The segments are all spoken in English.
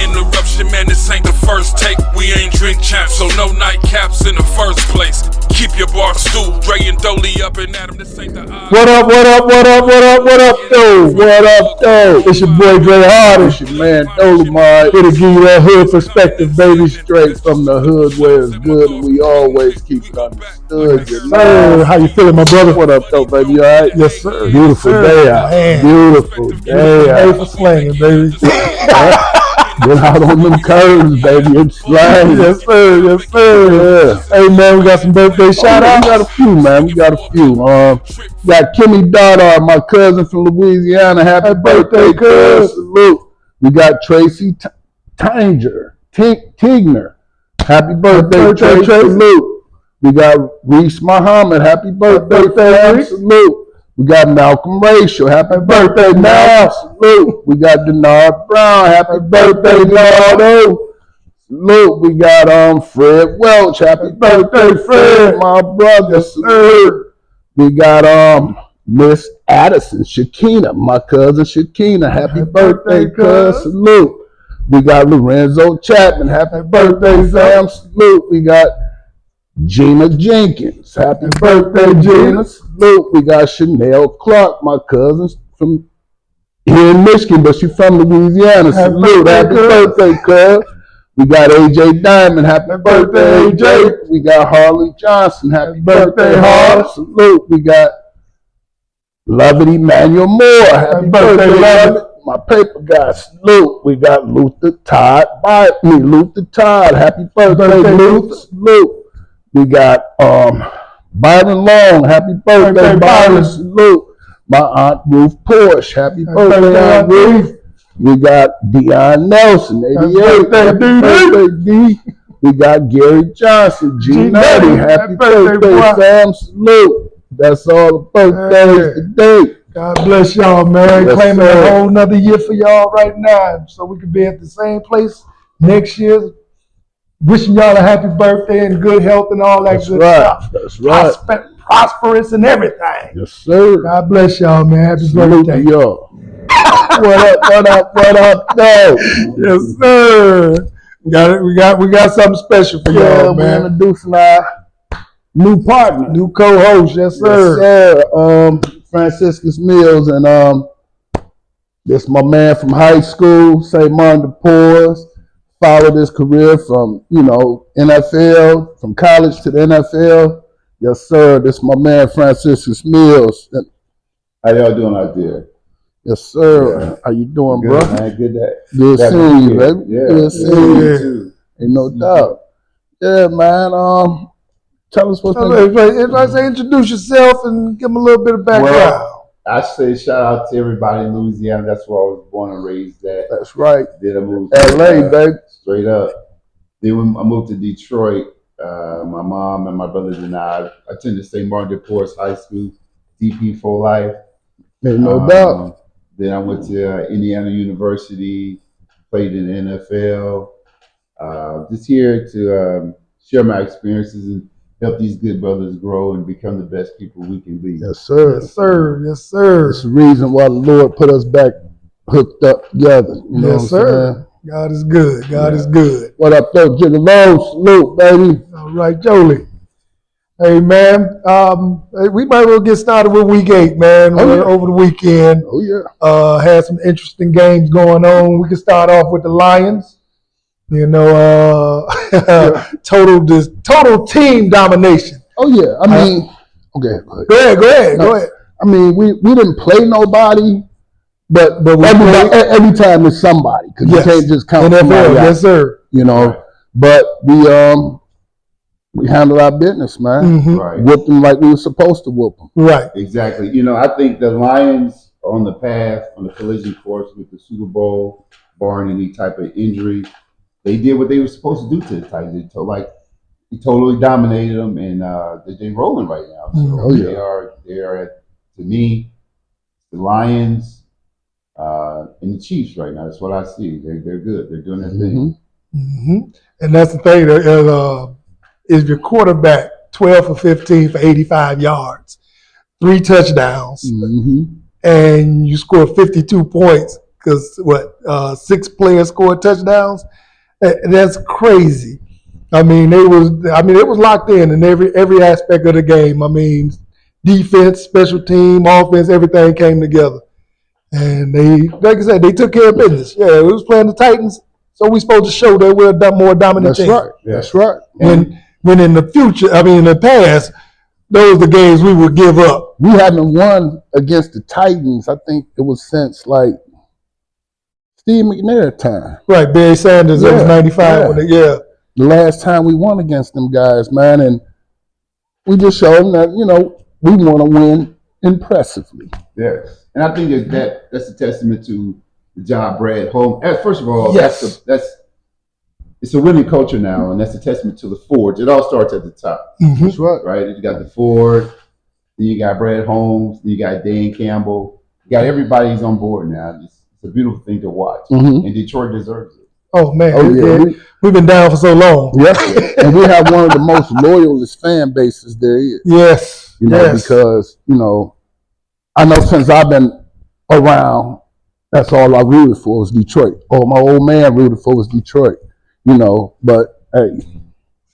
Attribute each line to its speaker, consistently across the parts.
Speaker 1: interruption, man, this ain't the first take. We ain't drink champs, so no nightcaps in the first place. Keep your bar stool, Dre and Dolly up and at 'em. This ain't the
Speaker 2: What up, though? What up, though? It's your boy Dre Hard. It's your man Dolomite. Here to give you that hood perspective, baby, straight from the hood where it's good and we always keep it understood. Yes, sir. How you feeling, my brother? What up, though, baby? You all right? Yes, sir. Beautiful day out. Beautiful day out. Day for slanging, baby. Get out on them curves, baby. It's slang. Yes, sir. Yes, sir. Yeah. Hey, man, we got some birthday shout-outs. We got a few, man. We got a few. Got Kimmy Dada, my cousin from Louisiana. Happy birthday, cuz. Salute. We got Tracy Tigner. Happy birthday, Tracy. Salute. We got Reese Muhammad. Happy birthday, fam. Salute. We got Malcolm Rachel. Happy birthday, Mal. Salute. We got Denard Brown. Happy birthday, Nardo. Salute. We got Fred Welch. Happy birthday, Fred. My brother. Salute. We got Miss Addison Shakina, my cousin Shakina. Happy birthday, cuz. Salute. We got Lorenzo Chapman. Happy birthday, fam. Salute. We got Gina Jenkins. Happy birthday, Gina. Salute. We got Chanel Clark, my cousin from here in Michigan, but she's from Louisiana. Salute. Happy birthday, cuz. We got AJ Diamond. Happy birthday, AJ. We got Harley Johnson. Happy birthday, Harley. Salute. We got Lovett Emmanuel Moore. Happy birthday, Lovett. My paper guy. Salute. We got Luther Todd. Luther Todd. Happy birthday, Luther. Salute. We got Byron Long. Happy birthday, Byron. Salute. My aunt Ruth Porsche. Happy birthday, Aunt Ruth. We got Deion Nelson, 88. Happy birthday, D. We got Gary Johnson, G. Nutty. Happy birthday, fam. Salute. That's all the birthdays today. God bless y'all, man. Yes, claiming a whole nother year for y'all right now, so we can be at the same place next year. Wishing y'all a happy birthday and good health and all that good stuff. That's right. Prosperous and everything. Yes, sir. God bless y'all, man. Happy birthday, y'all. What up, though? Yes, sir. We got something special for y'all, man. We're introducing our new partner, new co-host. Yes, sir. Yes, sir. Franciscus Mills, and this my man from high school, St. Martin de Porres. Followed his career from, NFL, from college to the NFL. Yes, sir. This my man, Franciscus Mills.
Speaker 3: How y'all doing out there?
Speaker 2: Yes, sir. Yeah. How you doing,
Speaker 3: good,
Speaker 2: bro?
Speaker 3: Man. Good day.
Speaker 2: Good seeing you, baby.
Speaker 3: Yeah.
Speaker 2: Good seeing you too. Ain't no doubt. Yeah, man. Tell us what's
Speaker 4: If I say introduce yourself and give them a little bit of background.
Speaker 3: Well, I say shout out to everybody in Louisiana. That's where I was born and raised at.
Speaker 2: That's right.
Speaker 3: Then I moved
Speaker 2: to LA, baby.
Speaker 3: Straight up. Then when I moved to Detroit, my mom and my brothers and I attended St. Martin de Porres High School, DP for life.
Speaker 2: No doubt.
Speaker 3: Then I went to Indiana University, played in the NFL. Just here to share my experiences and help these good brothers grow and become the best people we can be.
Speaker 2: Yes, sir.
Speaker 4: Yes, sir. Yes, sir.
Speaker 2: It's the reason why the Lord put us back hooked up together.
Speaker 4: Yes, sir. God is good. God is good.
Speaker 2: What up, though, Gigolo? Salute, baby.
Speaker 4: All right, Jolie. Hey, man. We might as well get started with week 8, man. Over the weekend.
Speaker 2: Oh, yeah.
Speaker 4: Had some interesting games going on. We can start off with the Lions. Total team domination.
Speaker 2: Oh, yeah. I mean, okay.
Speaker 4: Go ahead.
Speaker 2: I mean, we didn't play nobody. But every time it's somebody, because you can't just count somebody out.
Speaker 4: Yes, sir.
Speaker 2: But we handled our business, man.
Speaker 4: Mm-hmm.
Speaker 3: Right.
Speaker 2: Whooped them like we were supposed to whoop them.
Speaker 4: Right.
Speaker 3: Exactly. I think the Lions are on the path, on the collision course with the Super Bowl, barring any type of injury. They did what they were supposed to do to the Titans. He totally dominated them, and they're rolling right now. So they are to me, the Lions. And the Chiefs right now. That's what I see. They're good. They're doing their thing.
Speaker 4: Mm-hmm. And that's the thing. Is your quarterback 12 for 15 for 85 yards, 3 touchdowns, and you score 52 points because 6 players scored touchdowns. That's crazy. I mean, it was locked in every aspect of the game. I mean, defense, special team, offense, everything came together. And they, like I said, they took care of business. Yeah, we was playing the Titans, so we supposed to show that we're a more dominant team.
Speaker 2: Right. Yeah. That's right.
Speaker 4: When in the future, in the past, those are the games we would give up.
Speaker 2: We haven't won against the Titans. I think it was since like Steve McNair time.
Speaker 4: Right, Barry Sanders. It was 95.
Speaker 2: The last time we won against them guys, man, and we just showed them that we want to win impressively.
Speaker 3: Yes. And I think that's a testament to the job Brad Holmes. First of all, it's a winning culture now, and that's a testament to the Forge. It all starts at the top.
Speaker 4: Mm-hmm.
Speaker 2: That's right.
Speaker 3: Right? You got the Ford, then you got Brad Holmes, then you got Dan Campbell. You got everybody's on board now. It's a beautiful thing to watch, and Detroit deserves it.
Speaker 4: Oh man, we've been down for so long.
Speaker 2: Yeah, and we have one of the most loyalist fan bases there is.
Speaker 4: Yes,
Speaker 2: because I know since I've been around, that's all I rooted for was Detroit. Oh, my old man rooted for was Detroit. But hey,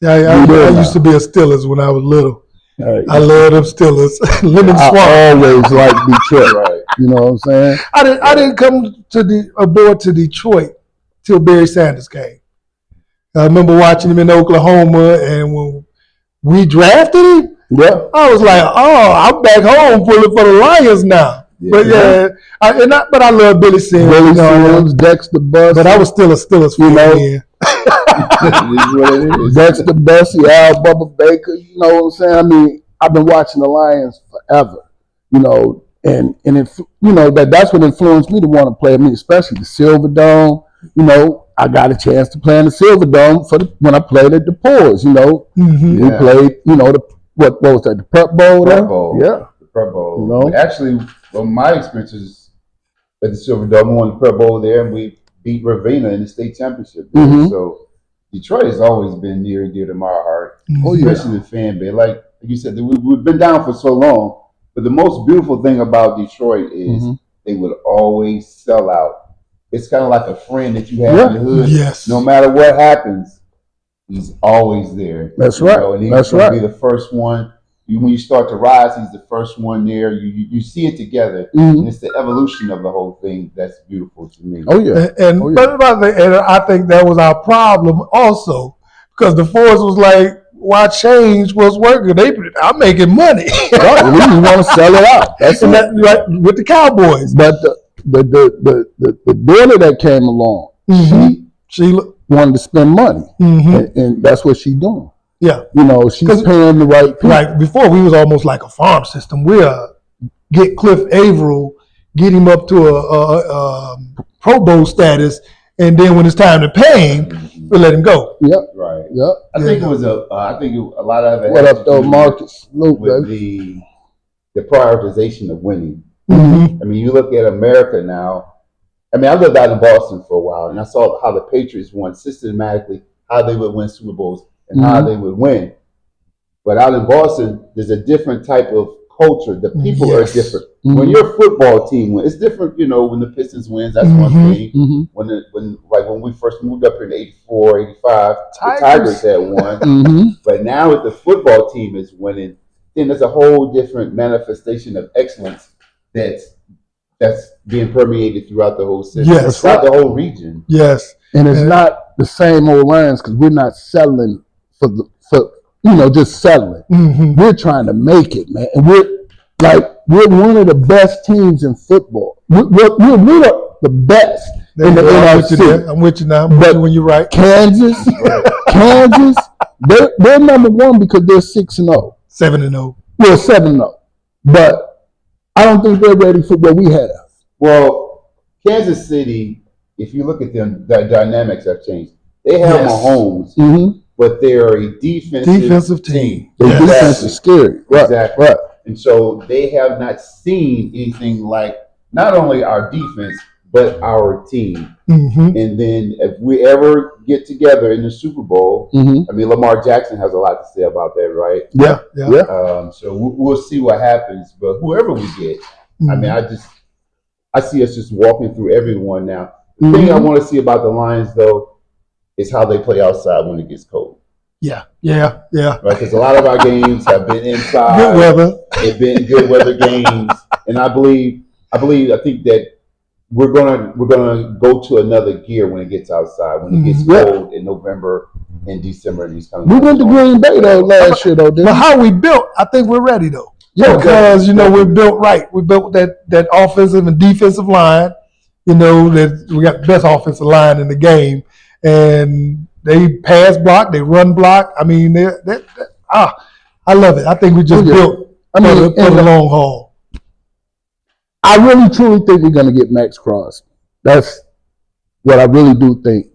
Speaker 4: I used to be a Steelers when I was little.
Speaker 2: Hey,
Speaker 4: I love them Steelers. Lemon Swamp.
Speaker 2: I always liked Detroit. Right. You know what I'm saying?
Speaker 4: I didn't come aboard to Detroit till Barry Sanders came. I remember watching him in Oklahoma, and when we drafted him, I was like, "Oh, I'm back home pulling for the Lions now." Yeah. But I love Billy Sims.
Speaker 2: Billy Sims, Dexter Bussey.
Speaker 4: But I was still a Steelers fan.
Speaker 2: Dexter Bussey, Al Bubba Baker. You know what I'm saying? I mean, I've been watching the Lions forever. And it, that's what influenced me to want to play. I mean, especially the Silver Dome. I got a chance to play in the Silver Dome when I played at the Pours. We played. What was that? The Prep Bowl.
Speaker 3: Prep Bowl.
Speaker 2: Yeah.
Speaker 3: The Prep Bowl. Actually, my experiences at the Silver Dome, we won the Prep Bowl there, and we beat Ravenna in the state championship. So Detroit has always been near and dear to my heart, especially the fan base. Like you said, we've been down for so long, but the most beautiful thing about Detroit is they would always sell out. It's kind of like a friend that you have in the hood.
Speaker 4: Yes.
Speaker 3: No matter what happens, he's always there.
Speaker 2: That's right.
Speaker 3: And he's going to be the first one. When you start to rise, he's the first one there. You see it together, and it's the evolution of the whole thing that's beautiful to me.
Speaker 2: Oh yeah,
Speaker 4: and I think that was our problem also, because the Force was like, "Why change what's working? I'm making money.
Speaker 2: Right, we just want to sell it out." That's
Speaker 4: right with the Cowboys.
Speaker 2: But the daughter that came along, she wanted to spend money, and that's what she's doing.
Speaker 4: Yeah,
Speaker 2: she's paying the right people.
Speaker 4: Like before, we was almost like a farm system. We'll get Cliff Averill, get him up to a Pro Bowl status, and then when it's time to pay him, we'll let him go.
Speaker 2: Yep.
Speaker 3: Right.
Speaker 2: Yep.
Speaker 3: I think it was a lot of it.
Speaker 2: What up, though, Marcus? Luke,
Speaker 3: with
Speaker 2: baby.
Speaker 3: the prioritization of winning.
Speaker 4: Mm-hmm.
Speaker 3: I mean, you look at America now. I mean, I lived out in Boston for a while, and I saw how the Patriots won systematically, how they would win Super Bowls, and how they would win. But out in Boston, there's a different type of culture. The people are different. When your football team wins, it's different. When the Pistons wins, that's one thing. When we first moved up here in '84, '85, the Tigers had won. But now if the football team is winning, then there's a whole different manifestation of excellence that's being permeated throughout the whole city, throughout the whole region.
Speaker 4: Yes,
Speaker 2: and it's not the same old Lions because we're not selling for just settling. We're trying to make it, man. And we're one of the best teams in football. We're the best in the NFC.
Speaker 4: I'm with you now. When you're right.
Speaker 2: Kansas, they're number one because they're 6-0.
Speaker 4: 7-0.
Speaker 2: Well, 7-0. But I don't think they're ready for what we have.
Speaker 3: Well, Kansas City, if you look at them, the dynamics have changed. They have Mahomes, but they're a defensive team.
Speaker 2: Their defense is scary. Right.
Speaker 3: Exactly.
Speaker 2: Right.
Speaker 3: And so they have not seen anything like not only our defense, but our team. And then if we ever get together in the Super Bowl, I mean, Lamar Jackson has a lot to say about that, right?
Speaker 2: Yeah.
Speaker 3: So we'll see what happens. But whoever we get, I mean, I see us just walking through everyone now. The thing I want to see about the Lions, though, is how they play outside when it gets cold.
Speaker 4: Yeah.
Speaker 3: Right? Because a lot of our games have been inside.
Speaker 4: Good weather.
Speaker 3: They've been good weather games, and I think that we're gonna go to another gear when it gets outside. When it gets cold in November and December, and these kind of
Speaker 2: We went to Green Bay though last year though.
Speaker 4: But how we built, I think we're ready though.
Speaker 2: Yeah,
Speaker 4: Because we're built right. We built that offensive and defensive line. That we got the best offensive line in the game, and they pass block, they run block. I mean, I love it. I think we just built for the long haul.
Speaker 2: I really truly think we're gonna get Max Crosby. That's what I really do think.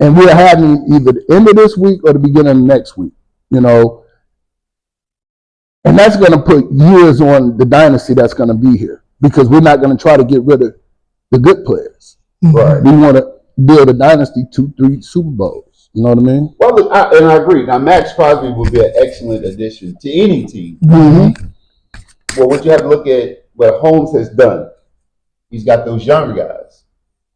Speaker 2: And we're having either the end of this week or the beginning of next week, And that's going to put years on the dynasty that's going to be here because we're not going to try to get rid of the good players.
Speaker 3: Right.
Speaker 2: We want to build a dynasty 2-3 Super Bowls. You know what I mean?
Speaker 3: Well, look, and I agree. Now, Max Crosby would be an excellent addition to any team. Well, what you have to look at what Holmes has done. He's got those younger guys.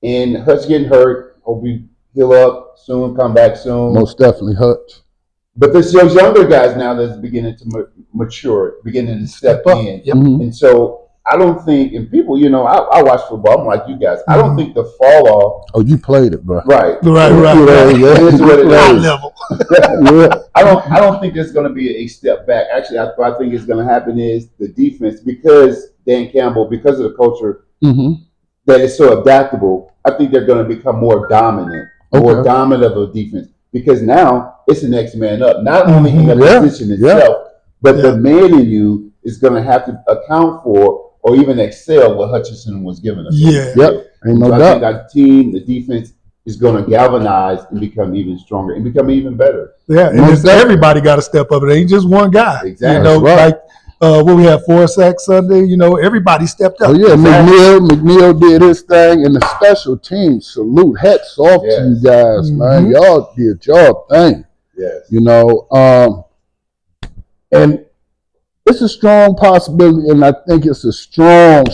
Speaker 3: And Hutch getting hurt. Hope he heal up soon, come back soon.
Speaker 2: Most definitely Hutch.
Speaker 3: But there's those younger guys now that's beginning to mature, beginning to step in.
Speaker 4: Yep.
Speaker 3: And so I don't think, and people, I watch football. I'm like you guys. I don't think the fall off.
Speaker 2: Oh, you played it, bro.
Speaker 3: Right.
Speaker 2: Yeah.
Speaker 3: It is what it
Speaker 4: High
Speaker 3: is.
Speaker 4: level.
Speaker 3: I don't think there's going to be a step back. Actually, I think it's going to happen is the defense, because Dan Campbell, because of the culture that is so adaptable. I think they're going to become more dominant of a defense, because now it's the next man up. Not only in the position itself, but the man in you is going to have to account for or even excel what Hutchinson was giving us.
Speaker 2: Ain't no
Speaker 3: So I
Speaker 2: doubt.
Speaker 3: think our team, the defense, is going to galvanize and become even stronger and become even better.
Speaker 4: Yeah, and everybody got to step up. It ain't just one guy.
Speaker 3: Exactly.
Speaker 4: Like what we had 4 sacks Sunday. Everybody stepped up.
Speaker 2: Oh yeah, McNeil did his thing, and the special team salute, hats off to you guys, man. Y'all did your thing.
Speaker 3: Yes.
Speaker 2: And it's a strong possibility, and I think it's a strong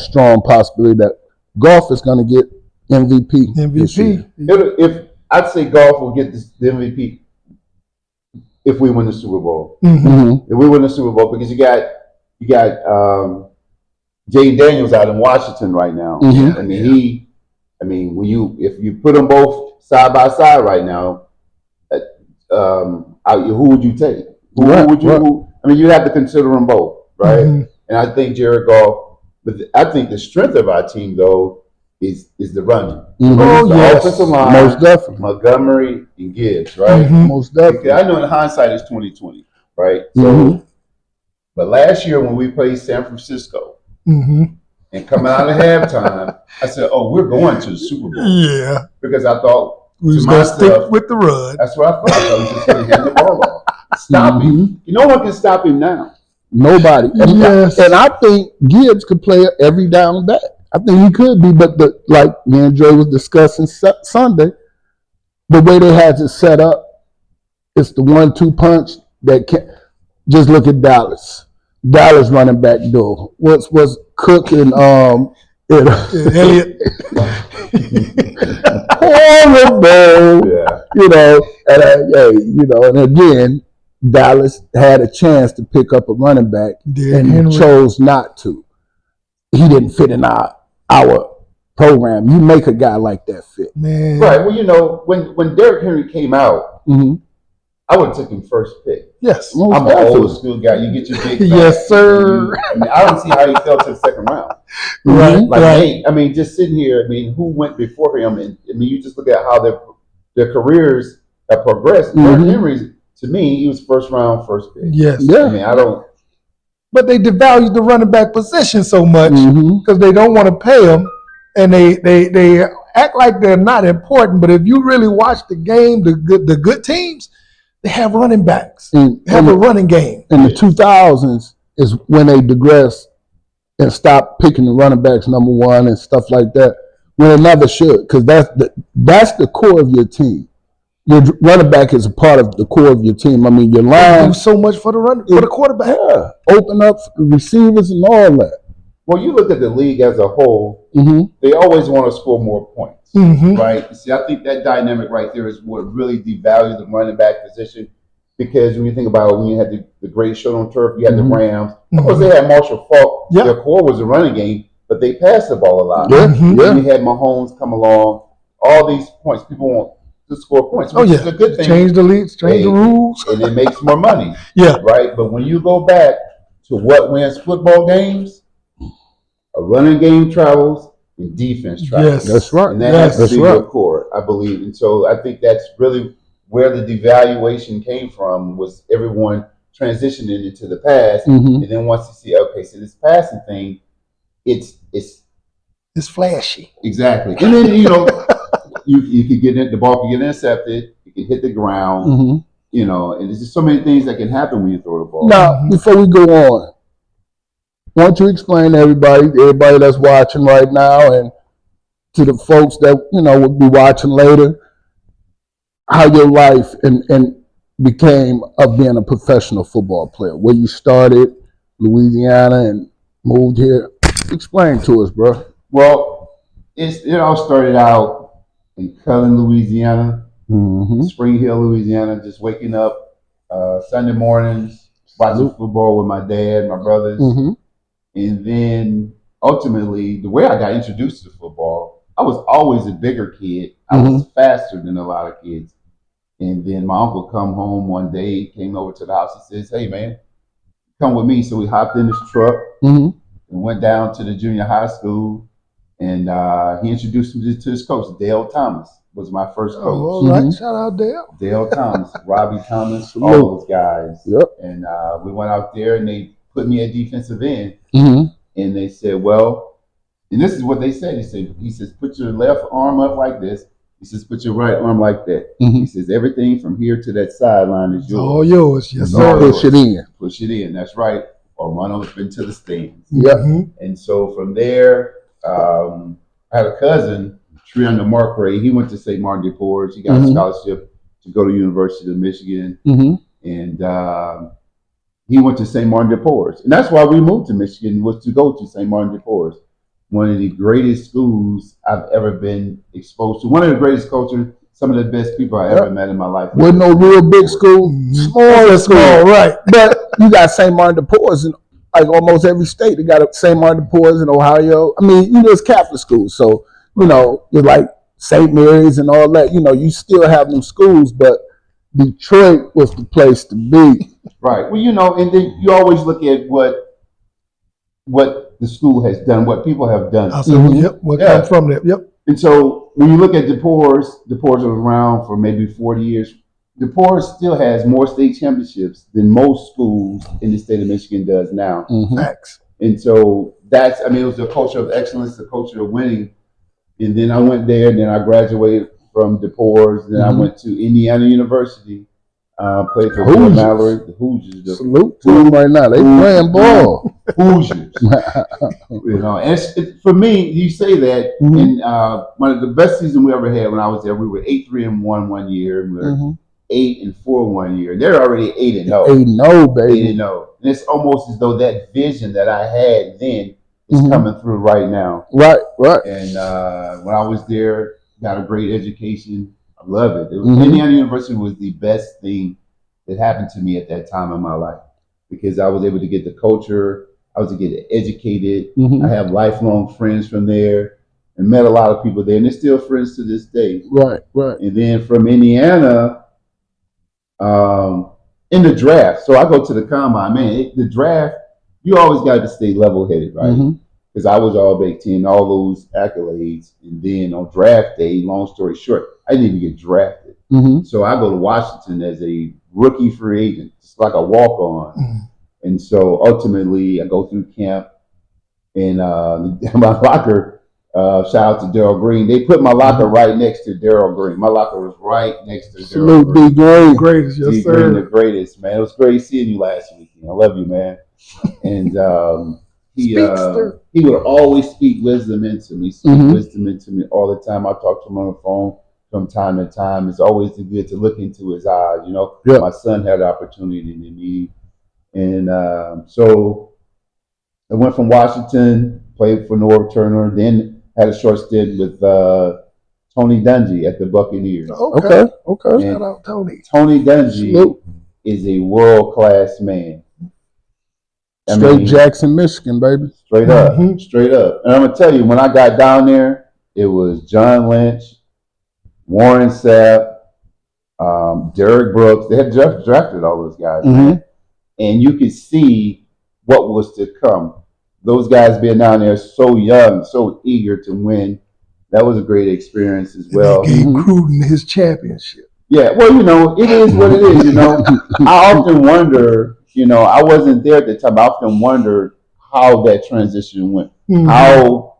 Speaker 2: possibility that Goff is going to get MVP. this year.
Speaker 3: If I'd say Goff will get the MVP if we win the Super Bowl.
Speaker 2: Mm-hmm.
Speaker 3: If we win the Super Bowl, because you got Jaden Daniels out in Washington right now.
Speaker 2: Mhm.
Speaker 3: If you put them both side by side right now, who would you take? Who would you? You have to consider them both, right? And I think Jared Goff. But I think the strength of our team, though, is the running. The offensive line,
Speaker 2: most definitely.
Speaker 3: Montgomery and Gibbs, right?
Speaker 2: Most definitely.
Speaker 3: I know in hindsight it's 2020, right? So, but last year when we played San Francisco and coming out of halftime, I said, "Oh, we're going to the Super Bowl."
Speaker 4: Yeah,
Speaker 3: because I thought
Speaker 4: we was going to stick with the run.
Speaker 3: That's what I thought. I was just going to hand the ball off, stop him. No one can stop him now.
Speaker 2: Nobody. And I think Gibbs could play every down back. I think he could be, but like me and Dre was discussing Sunday, the way they had it set up, it's the 1-2 punch that can. Just look at Dallas. Dallas running back door. What's Cook and
Speaker 4: Elliott.
Speaker 2: Horrible. And again, Dallas had a chance to pick up a running back and chose not to. He didn't fit in our program. You make a guy like that fit.
Speaker 4: Man.
Speaker 3: Right. Well, when Derrick Henry came out, I would have took him first pick.
Speaker 4: Yes.
Speaker 3: I'm an old school guy. You get your big
Speaker 4: yes, sir.
Speaker 3: I don't see how he fell to the second round.
Speaker 4: Right.
Speaker 3: Just sitting here, who went before him? And you just look at how their careers have progressed. Derrick Henry, to me, he was first round, first pick.
Speaker 4: Yes.
Speaker 2: Yeah.
Speaker 3: I don't.
Speaker 4: But they devalued the running back position so much because they don't want to pay them, and they act like they're not important. But if you really watch the game, the good teams, they have running backs. They have a running game.
Speaker 2: In the 2000s is when they digressed and stopped picking the running backs number one and stuff like that. When they never should, because that's the core of your team. Your running back is a part of the core of your team. Your line
Speaker 4: do so much for the quarterback.
Speaker 2: Yeah, open up for the receivers and all that.
Speaker 3: Well, you look at the league as a whole,
Speaker 2: Mm-hmm.
Speaker 3: they always want to score more points,
Speaker 4: Mm-hmm.
Speaker 3: right? See, I think that dynamic right there is what really devalues the running back position. Because when you think about it, when you had the great show on turf, you had
Speaker 2: Mhm.
Speaker 3: the Rams. Of course, they had Marshall Faulk.
Speaker 4: Yeah.
Speaker 3: Their core was a running game, but they passed the ball a lot.
Speaker 2: Yeah,
Speaker 4: Mhm.
Speaker 3: Then
Speaker 2: yeah.
Speaker 3: you had Mahomes come along. All these points, people want to score points,
Speaker 4: Oh
Speaker 3: which
Speaker 4: yeah.
Speaker 3: is a good thing,
Speaker 4: Change the leads, change the rules.
Speaker 3: and it makes more money,
Speaker 4: Yeah.
Speaker 3: right? But when you go back to what wins football games, a running game travels and defense travels.
Speaker 4: Yes.
Speaker 2: That's right.
Speaker 3: And that
Speaker 4: Yes.
Speaker 3: has to
Speaker 2: That's
Speaker 3: be
Speaker 2: right.
Speaker 3: your core, I believe. And so I think that's really where the devaluation came from, was everyone transitioning into the past.
Speaker 2: Mm-hmm.
Speaker 3: And then once you see, okay, so this passing thing, it's
Speaker 4: It's flashy.
Speaker 3: exactly. And then, you know, you could get it, the ball can get intercepted, you can hit the ground,
Speaker 2: Mm-hmm.
Speaker 3: you know, and there's just so many things that can happen when you throw the ball.
Speaker 2: Now,
Speaker 4: Mhm.
Speaker 2: before we go on, why don't you explain to everybody that's watching right now, and to the folks that will be watching later, how your life and became of being a professional football player, where you started, Louisiana, and moved here. Explain to us, bro.
Speaker 3: Well, it all started out in Cullen, Louisiana,
Speaker 2: Mm-hmm.
Speaker 3: Spring Hill, Louisiana, just waking up Sunday mornings, watching football with my dad, my brothers.
Speaker 2: Mm-hmm.
Speaker 3: And then ultimately, the way I got introduced to football, I was always a bigger kid. I was faster than a lot of kids. And then my uncle come home one day, came over to the house. He says, "Hey, man, come with me." So we hopped in his truck
Speaker 2: Mm-hmm.
Speaker 3: and went down to the junior high school. And he introduced me to his coach, Dale Thomas, was my first
Speaker 4: Oh,
Speaker 3: coach.
Speaker 4: all right.
Speaker 2: Mhm.
Speaker 4: Shout out Dale.
Speaker 3: Dale Thomas, Robbie Thomas,
Speaker 2: Salute.
Speaker 3: all those guys.
Speaker 2: Yep.
Speaker 3: And we went out there and they put me at defensive end.
Speaker 2: Mm-hmm.
Speaker 3: And they said, well, and this is what they said. He says, put your left arm up like this. He says, put your right arm like that.
Speaker 2: Mm-hmm.
Speaker 3: He says, everything from here to that sideline is
Speaker 4: It's
Speaker 3: yours.
Speaker 4: all yours. Yes,
Speaker 3: All
Speaker 4: sir.
Speaker 3: yours.
Speaker 2: Push it in.
Speaker 3: Push it in. That's right. Or run up into the stands.
Speaker 2: Yep.
Speaker 4: Mhm.
Speaker 3: And so from there, I had a cousin, Trianda Marcray. He went to St. Martin de Porres. He got a
Speaker 2: Mhm.
Speaker 3: scholarship to go to University of Michigan.
Speaker 2: Mm-hmm.
Speaker 3: And he went to St. Martin de Porres. And that's why we moved to Michigan, was to go to St. Martin de Porres, one of the greatest schools I've ever been exposed to. One of the greatest cultures, some of the best people I ever met in my life.
Speaker 2: Wasn't no real big school,
Speaker 4: Mhm.
Speaker 2: small
Speaker 4: That's
Speaker 2: school.
Speaker 4: small, right?
Speaker 2: But you got St. Martin de Porres in like almost every state. They got a St. Martin de Porres in Ohio. I mean, it's Catholic schools, so it's like St. Mary's and all that. You still have them schools, but Detroit was the place to be.
Speaker 3: Right. Well, and then you always look at what the school has done, what people have done.
Speaker 4: I said,
Speaker 2: Mhm.
Speaker 4: yep. What
Speaker 3: Yeah.
Speaker 4: come from there? Yep.
Speaker 3: And so when you look at DePores was around for maybe 40 years. DePores still has more state championships than most schools in the state of Michigan does now.
Speaker 2: Mhm.
Speaker 4: Facts.
Speaker 3: And so it was the culture of excellence, the culture of winning. And then I went there, and then I graduated from DePores. Then I
Speaker 2: Mhm.
Speaker 3: went to Indiana University, played for
Speaker 2: Hoosiers.
Speaker 3: Bill Mallory, the Hoosiers. The
Speaker 2: Salute to them right now. They playing ball.
Speaker 3: Hoosiers. And for me, you say that,
Speaker 2: Mhm.
Speaker 3: and one of the best seasons we ever had when I was there, we were 8-3-1 one year, and we were
Speaker 2: Mm-hmm.
Speaker 3: 8-4 one year. They're already 8-0.
Speaker 2: 8-0, baby.
Speaker 3: 8-0. And it's almost as though that vision that I had then is
Speaker 2: Mhm.
Speaker 3: coming through right now.
Speaker 2: Right.
Speaker 3: And when I was there, got a great education. I love it.
Speaker 2: Mhm.
Speaker 3: Indiana University was the best thing that happened to me at that time in my life, because I was able to get the culture. I was able to get educated.
Speaker 2: Mhm.
Speaker 3: I have lifelong friends from there and met a lot of people there, and they're still friends to this day.
Speaker 2: Right.
Speaker 3: And then from Indiana, in the draft, so I go to the combine. Man, the draft, you always got to stay level-headed, right?
Speaker 2: Mhm.
Speaker 3: Because I was all Big Ten, all those accolades. And then on draft day, long story short, I didn't even get drafted.
Speaker 2: Mm-hmm.
Speaker 3: So I go to Washington as a rookie free agent, just like a walk-on.
Speaker 4: Mhm.
Speaker 3: And so ultimately, I go through camp, and my locker, shout out to Daryl Green. They put my locker right next to Daryl Green. My locker was right next to Daryl
Speaker 2: Salute
Speaker 3: Green.
Speaker 2: D. Green.
Speaker 4: Greatest, yes,
Speaker 3: D. Green, the
Speaker 4: sir.
Speaker 3: greatest, man. It was great seeing you last weekend. I love you, man. And he
Speaker 4: Speakster.
Speaker 3: he would always speak wisdom into me,
Speaker 2: Mhm.
Speaker 3: wisdom into me all the time. I talk to him on the phone from time to time. It's always good to look into his eyes.
Speaker 2: Yeah.
Speaker 3: My son had the opportunity to meet, and so I went from Washington, played for Norv Turner, then had a short stint with Tony Dungy at the Buccaneers.
Speaker 4: Okay.
Speaker 2: Okay.
Speaker 4: Shout out Tony.
Speaker 3: Tony Dungy
Speaker 2: Salute.
Speaker 3: is a world class man. I
Speaker 2: Straight
Speaker 3: mean,
Speaker 2: Jackson, Michigan, baby.
Speaker 3: straight up,
Speaker 4: Mhm.
Speaker 3: straight up. And I'm gonna tell you, when I got down there, it was John Lynch, Warren Sapp, Derek Brooks. They had drafted all those guys, man. And you could see what was to come. Those guys being down there so young, so eager to win. That was a great experience as well.
Speaker 4: And they gave Cruden his championship.
Speaker 3: Yeah, well, it is what it is, I often wonder, I wasn't there at the time. I often wondered how that transition went.
Speaker 4: Mhm.
Speaker 3: How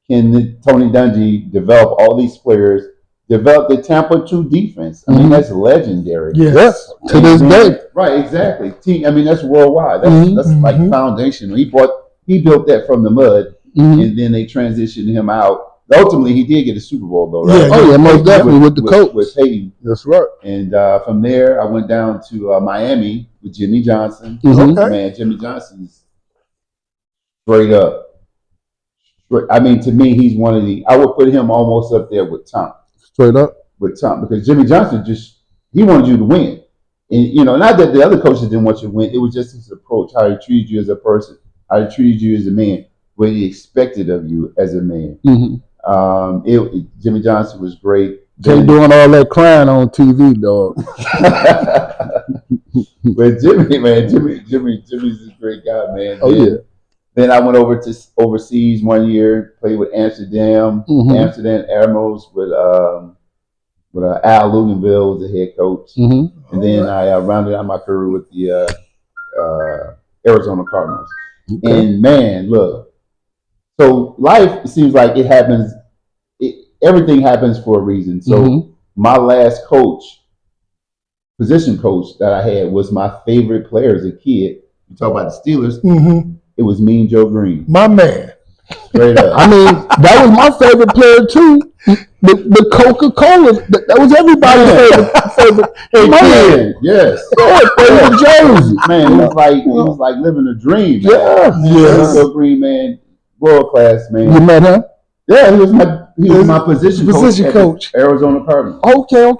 Speaker 3: can Tony Dungy develop all these players, develop the Tampa 2 defense? I mean, that's legendary.
Speaker 4: Yes.
Speaker 2: To this day.
Speaker 3: Right, exactly. That's worldwide. That's like foundational. He built that from the mud, and then they transitioned him out. Ultimately, he did get a Super Bowl, though, right?
Speaker 2: Yeah, most definitely with the coach.
Speaker 3: With Peyton.
Speaker 2: That's right.
Speaker 3: And from there, I went down to Miami with Jimmy Johnson.
Speaker 2: Mhm.
Speaker 4: Okay.
Speaker 3: Man, Jimmy Johnson's straight up. I mean, to me, he's one of I would put him almost up there with Tom.
Speaker 2: Straight up.
Speaker 3: With Tom, because Jimmy Johnson he wanted you to win. And, not that the other coaches didn't want you to win. It was just his approach, how he treated you as a person, how he treated you as a man, what he expected of you as a man. Jimmy Johnson was great.
Speaker 2: Jay doing all that crying on TV, dog.
Speaker 3: But Jimmy's a great guy, man.
Speaker 2: Oh, yeah.
Speaker 3: Then I went over to overseas 1 year, played with Amsterdam Admirals with Al Luganville was the head coach. And then I rounded out my career with the Arizona Cardinals. Okay. And man, look, so life, it seems like it happens, everything happens for a reason. So my last position coach that I had was my favorite player as a kid. You talk about the Steelers, it was Mean Joe Green.
Speaker 4: My man.
Speaker 3: Straight up.
Speaker 2: I mean, that was my favorite player too. The Coca-Cola, that was everybody's favorite
Speaker 3: man. Yes.
Speaker 2: Favorite jersey.
Speaker 3: Man, it was like living a dream, man.
Speaker 2: Yeah.
Speaker 3: Joe Green, man, world class, man.
Speaker 2: You met him?
Speaker 3: Yeah, he was my position coach. Arizona Cardinals.
Speaker 2: Okay.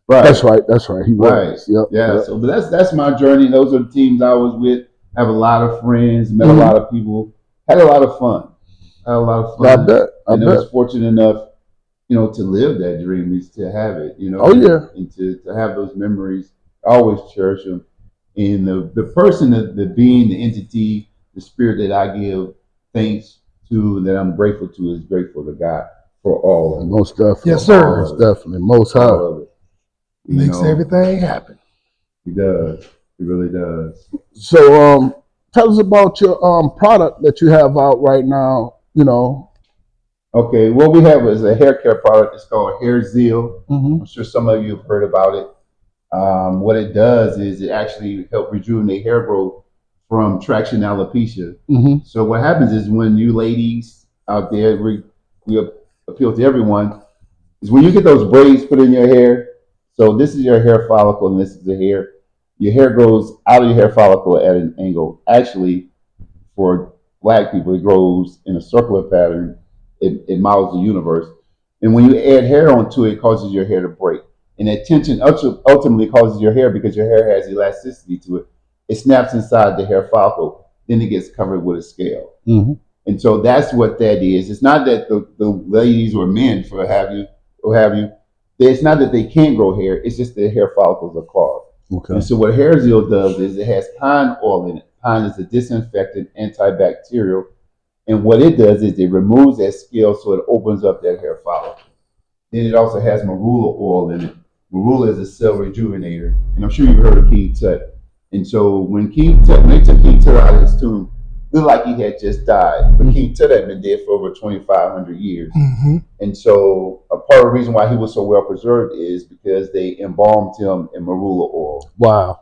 Speaker 3: Right.
Speaker 2: That's right. He was.
Speaker 3: Right.
Speaker 2: Yep.
Speaker 3: Yeah. So, but that's my journey. Those are the teams I was with. Have a lot of friends. Met a lot of people. Had a lot of fun.
Speaker 2: I bet.
Speaker 3: I was fortunate enough, to live that dream, is to have it.
Speaker 2: Oh yeah.
Speaker 3: And to have those memories. I always cherish them. And the person, the being, the entity, the spirit that I give thanks to, that I'm grateful to, is grateful to God for all of it.
Speaker 2: Most definitely.
Speaker 4: Yes, sir.
Speaker 2: Most definitely. Most high.
Speaker 3: All of it.
Speaker 4: Makes everything happen.
Speaker 3: He does. He really does.
Speaker 2: So, tell us about your product that you have out right now.
Speaker 3: Okay, what we have is a hair care product. It's called Hair Zeal.
Speaker 2: Mm-hmm.
Speaker 3: I'm sure some of you have heard about it. What it does is it actually helps rejuvenate hair growth from traction alopecia.
Speaker 2: Mm-hmm.
Speaker 3: So what happens is, when you ladies out there, we appeal to everyone, is when you get those braids put in your hair. So this is your hair follicle, and this is the hair. Your hair grows out of your hair follicle at an angle. Actually, for Black people, it grows in a circular pattern. It models the universe. And when you add hair onto it, it causes your hair to break. And that tension ultimately causes your hair, because your hair has elasticity to it. It snaps inside the hair follicle. Then it gets covered with a scale.
Speaker 2: Mm-hmm.
Speaker 3: And so that's what that is. It's not that the ladies or men, or have you, it's not that they can't grow hair. It's just their hair follicles are clogged.
Speaker 2: Okay.
Speaker 3: And so what Hair Zeal does is it has pine oil in it. Pine is a disinfectant, antibacterial. And what it does is it removes that scale, so it opens up that hair follicle. Then it also has marula oil in it. Marula is a cell rejuvenator. And I'm sure you've heard of King Tut. And so when they took King Tut out of his tomb, it looked like he had just died. But King Tut had been dead for over 2,500 years.
Speaker 4: Mm-hmm.
Speaker 3: And so a part of the reason why he was so well preserved is because they embalmed him in marula oil.
Speaker 2: Wow.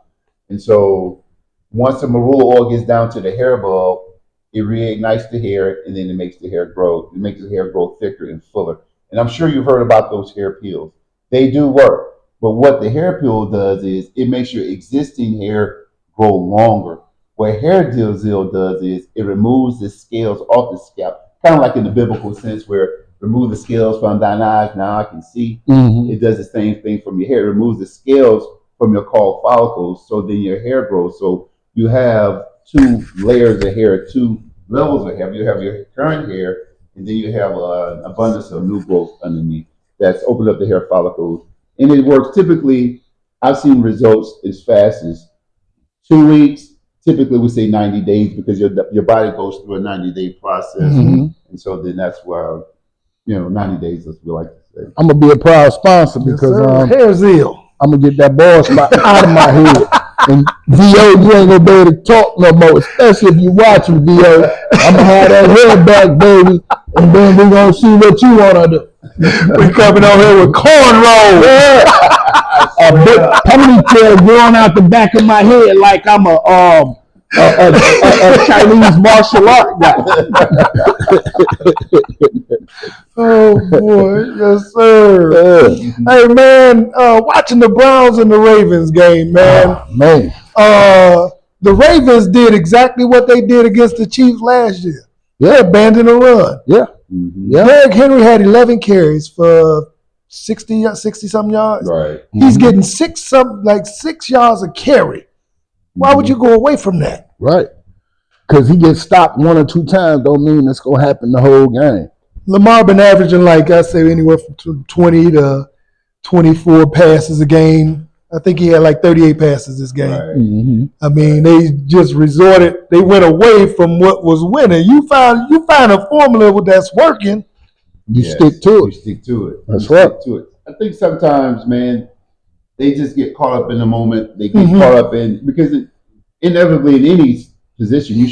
Speaker 3: And so once the marula oil gets down to the hair bulb, it reignites the hair, and then it makes the hair grow. It makes the hair grow thicker and fuller. And I'm sure you've heard about those hair peels. They do work. But what the hair peel does is it makes your existing hair grow longer. What hair zeal does is it removes the scales off the scalp, kind of like in the biblical sense where remove the scales from thine eyes, now I can see.
Speaker 2: Mm-hmm.
Speaker 3: It does the same thing from your hair. It removes the scales from your called follicles, so then your hair grows. So you have 2 layers of hair, 2 levels of hair. You have your current hair, and then you have an abundance of new growth underneath that's opened up the hair follicles. And it works typically, I've seen results as fast as 2 weeks. Typically, we say 90 days because your body goes through a 90-day process.
Speaker 2: Mm-hmm.
Speaker 3: And so then that's why, 90 days, as we like to say.
Speaker 2: I'm gonna be a proud sponsor because
Speaker 4: hair zeal.
Speaker 2: I'm gonna get that bald spot out of my head. And VO, you ain't gonna be able to talk no more, especially if you watching VO. I'm gonna have that hair back, baby, and then we gonna see what you wanna do.
Speaker 4: We coming on here with cornrows.
Speaker 2: Yeah. Ponytail growing out the back of my head like I'm a Chinese martial art guy.
Speaker 4: Oh boy, yes sir. Hey man, watching the Browns and the Ravens game, man.
Speaker 2: Man.
Speaker 4: The Ravens did exactly what they did against the Chiefs last year.
Speaker 2: Yeah.
Speaker 4: They abandoned the run.
Speaker 2: Yeah.
Speaker 3: Mm-hmm.
Speaker 2: Yeah.
Speaker 4: Derrick Henry had 11 carries for 60 something yards.
Speaker 3: Right.
Speaker 4: He's getting 6 yards a carry. Why would you go away from that?
Speaker 2: Right. Because he gets stopped 1 or 2 times don't mean it's gonna happen the whole game.
Speaker 4: Lamar been averaging anywhere from 20 to 24 passes a game. I think he had 38 passes this game.
Speaker 3: Right.
Speaker 2: Mm-hmm.
Speaker 4: I mean, they just they went away from what was winning. You find a formula that's working.
Speaker 2: You stick to
Speaker 3: You
Speaker 2: it.
Speaker 3: stick to it.
Speaker 2: That's
Speaker 3: You
Speaker 2: right.
Speaker 3: Stick to it. I think sometimes, man, they just get caught up in the moment. They get
Speaker 4: Mhm.
Speaker 3: caught up in because inevitably in any position you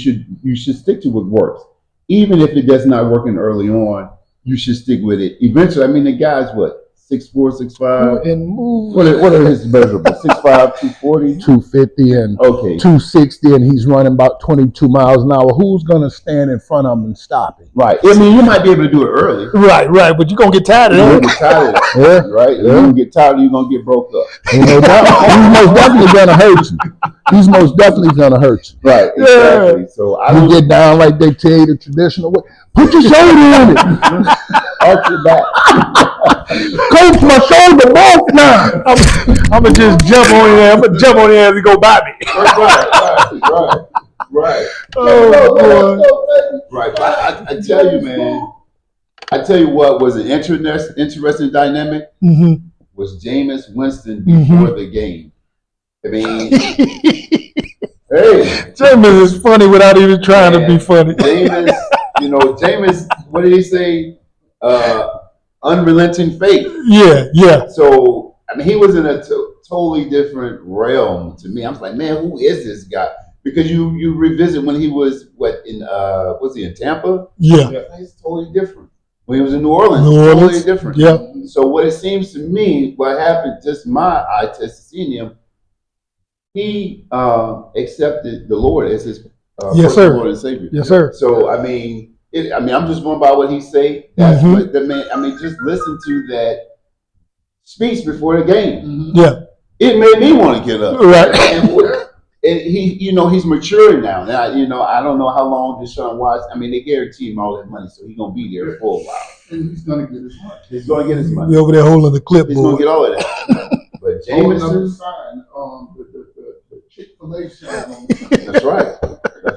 Speaker 3: should stick to what works, even if it does not work in early on. You should stick with it. Eventually, I mean, the guy's what 6'4", 6'5".
Speaker 4: And move.
Speaker 3: What are his measurables? 6'5", 240.
Speaker 2: 250 and
Speaker 3: Okay.
Speaker 2: 260, and he's running about 22 miles an hour. Who's gonna stand in front of him and stop him?
Speaker 3: Right. I mean, you might be able to do it early.
Speaker 4: Right, but you're going to get tired of
Speaker 3: You're
Speaker 4: that.
Speaker 3: gonna get tired of it,
Speaker 2: Yeah.
Speaker 3: right? You're gonna get tired. You're gonna get broke up.
Speaker 2: Ain't no doubt. He's most definitely gonna hurt you. He's most definitely gonna hurt you.
Speaker 3: Right. Exactly. So I
Speaker 2: You
Speaker 3: don't
Speaker 2: get down like they tell you the traditional way. Put your shoulder in it.
Speaker 3: arch your back.
Speaker 2: Coach, my shoulder broke now.
Speaker 4: I'm going to just jump on you. I'm going to jump on you as he go by me.
Speaker 3: Right.
Speaker 4: Oh, boy.
Speaker 3: Right. But I tell you, man. I tell you what was an interesting dynamic
Speaker 4: Mm-hmm.
Speaker 3: was Jameis Winston before the game. I mean, hey,
Speaker 4: Jameis is funny without even trying to be funny.
Speaker 3: Jameis, what did he say? Unrelenting faith.
Speaker 4: Yeah.
Speaker 3: So, I mean, he was in a totally different realm to me. I was like, man, who is this guy? Because you revisit when he was was he in Tampa?
Speaker 4: Yeah.
Speaker 3: He's totally different. When he was in New Orleans, totally different.
Speaker 4: Yeah.
Speaker 3: So what it seems to me, what happened, just my eye test seeing him, he accepted the Lord as his
Speaker 4: Yes, sir.
Speaker 3: Lord and Savior.
Speaker 4: Yes, sir.
Speaker 3: So I mean, I'm just going by what he say. That's what the man. I mean, just listen to that speech before the game.
Speaker 4: Yeah.
Speaker 3: It made me want to get up.
Speaker 4: Right.
Speaker 3: And he, he's maturing now. Now, I don't know how long Deshaun Watson. I mean, they guarantee him all that money, so he's gonna be there for a while.
Speaker 5: And he's going to get his money.
Speaker 3: He's gonna get his money.
Speaker 4: We over there holding the
Speaker 3: He's gonna
Speaker 4: clipboard.
Speaker 3: get all of that. But
Speaker 5: Holding up the
Speaker 3: Jameson,
Speaker 5: sign, the Chick-fil-A sign.
Speaker 3: that's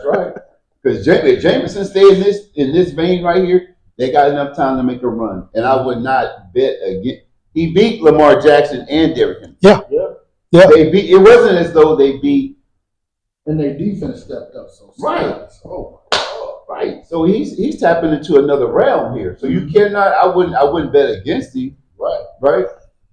Speaker 3: right. Because if Jameson stays in this vein right here, they got enough time to make a run. And I would not bet again. He beat Lamar Jackson and Derrick Henry.
Speaker 4: Yeah.
Speaker 3: They beat. It wasn't as though they beat.
Speaker 5: And their defense stepped up.
Speaker 3: Right.
Speaker 5: Oh,
Speaker 3: Right. So he's tapping into another realm here. So you cannot. I wouldn't bet against him. Right.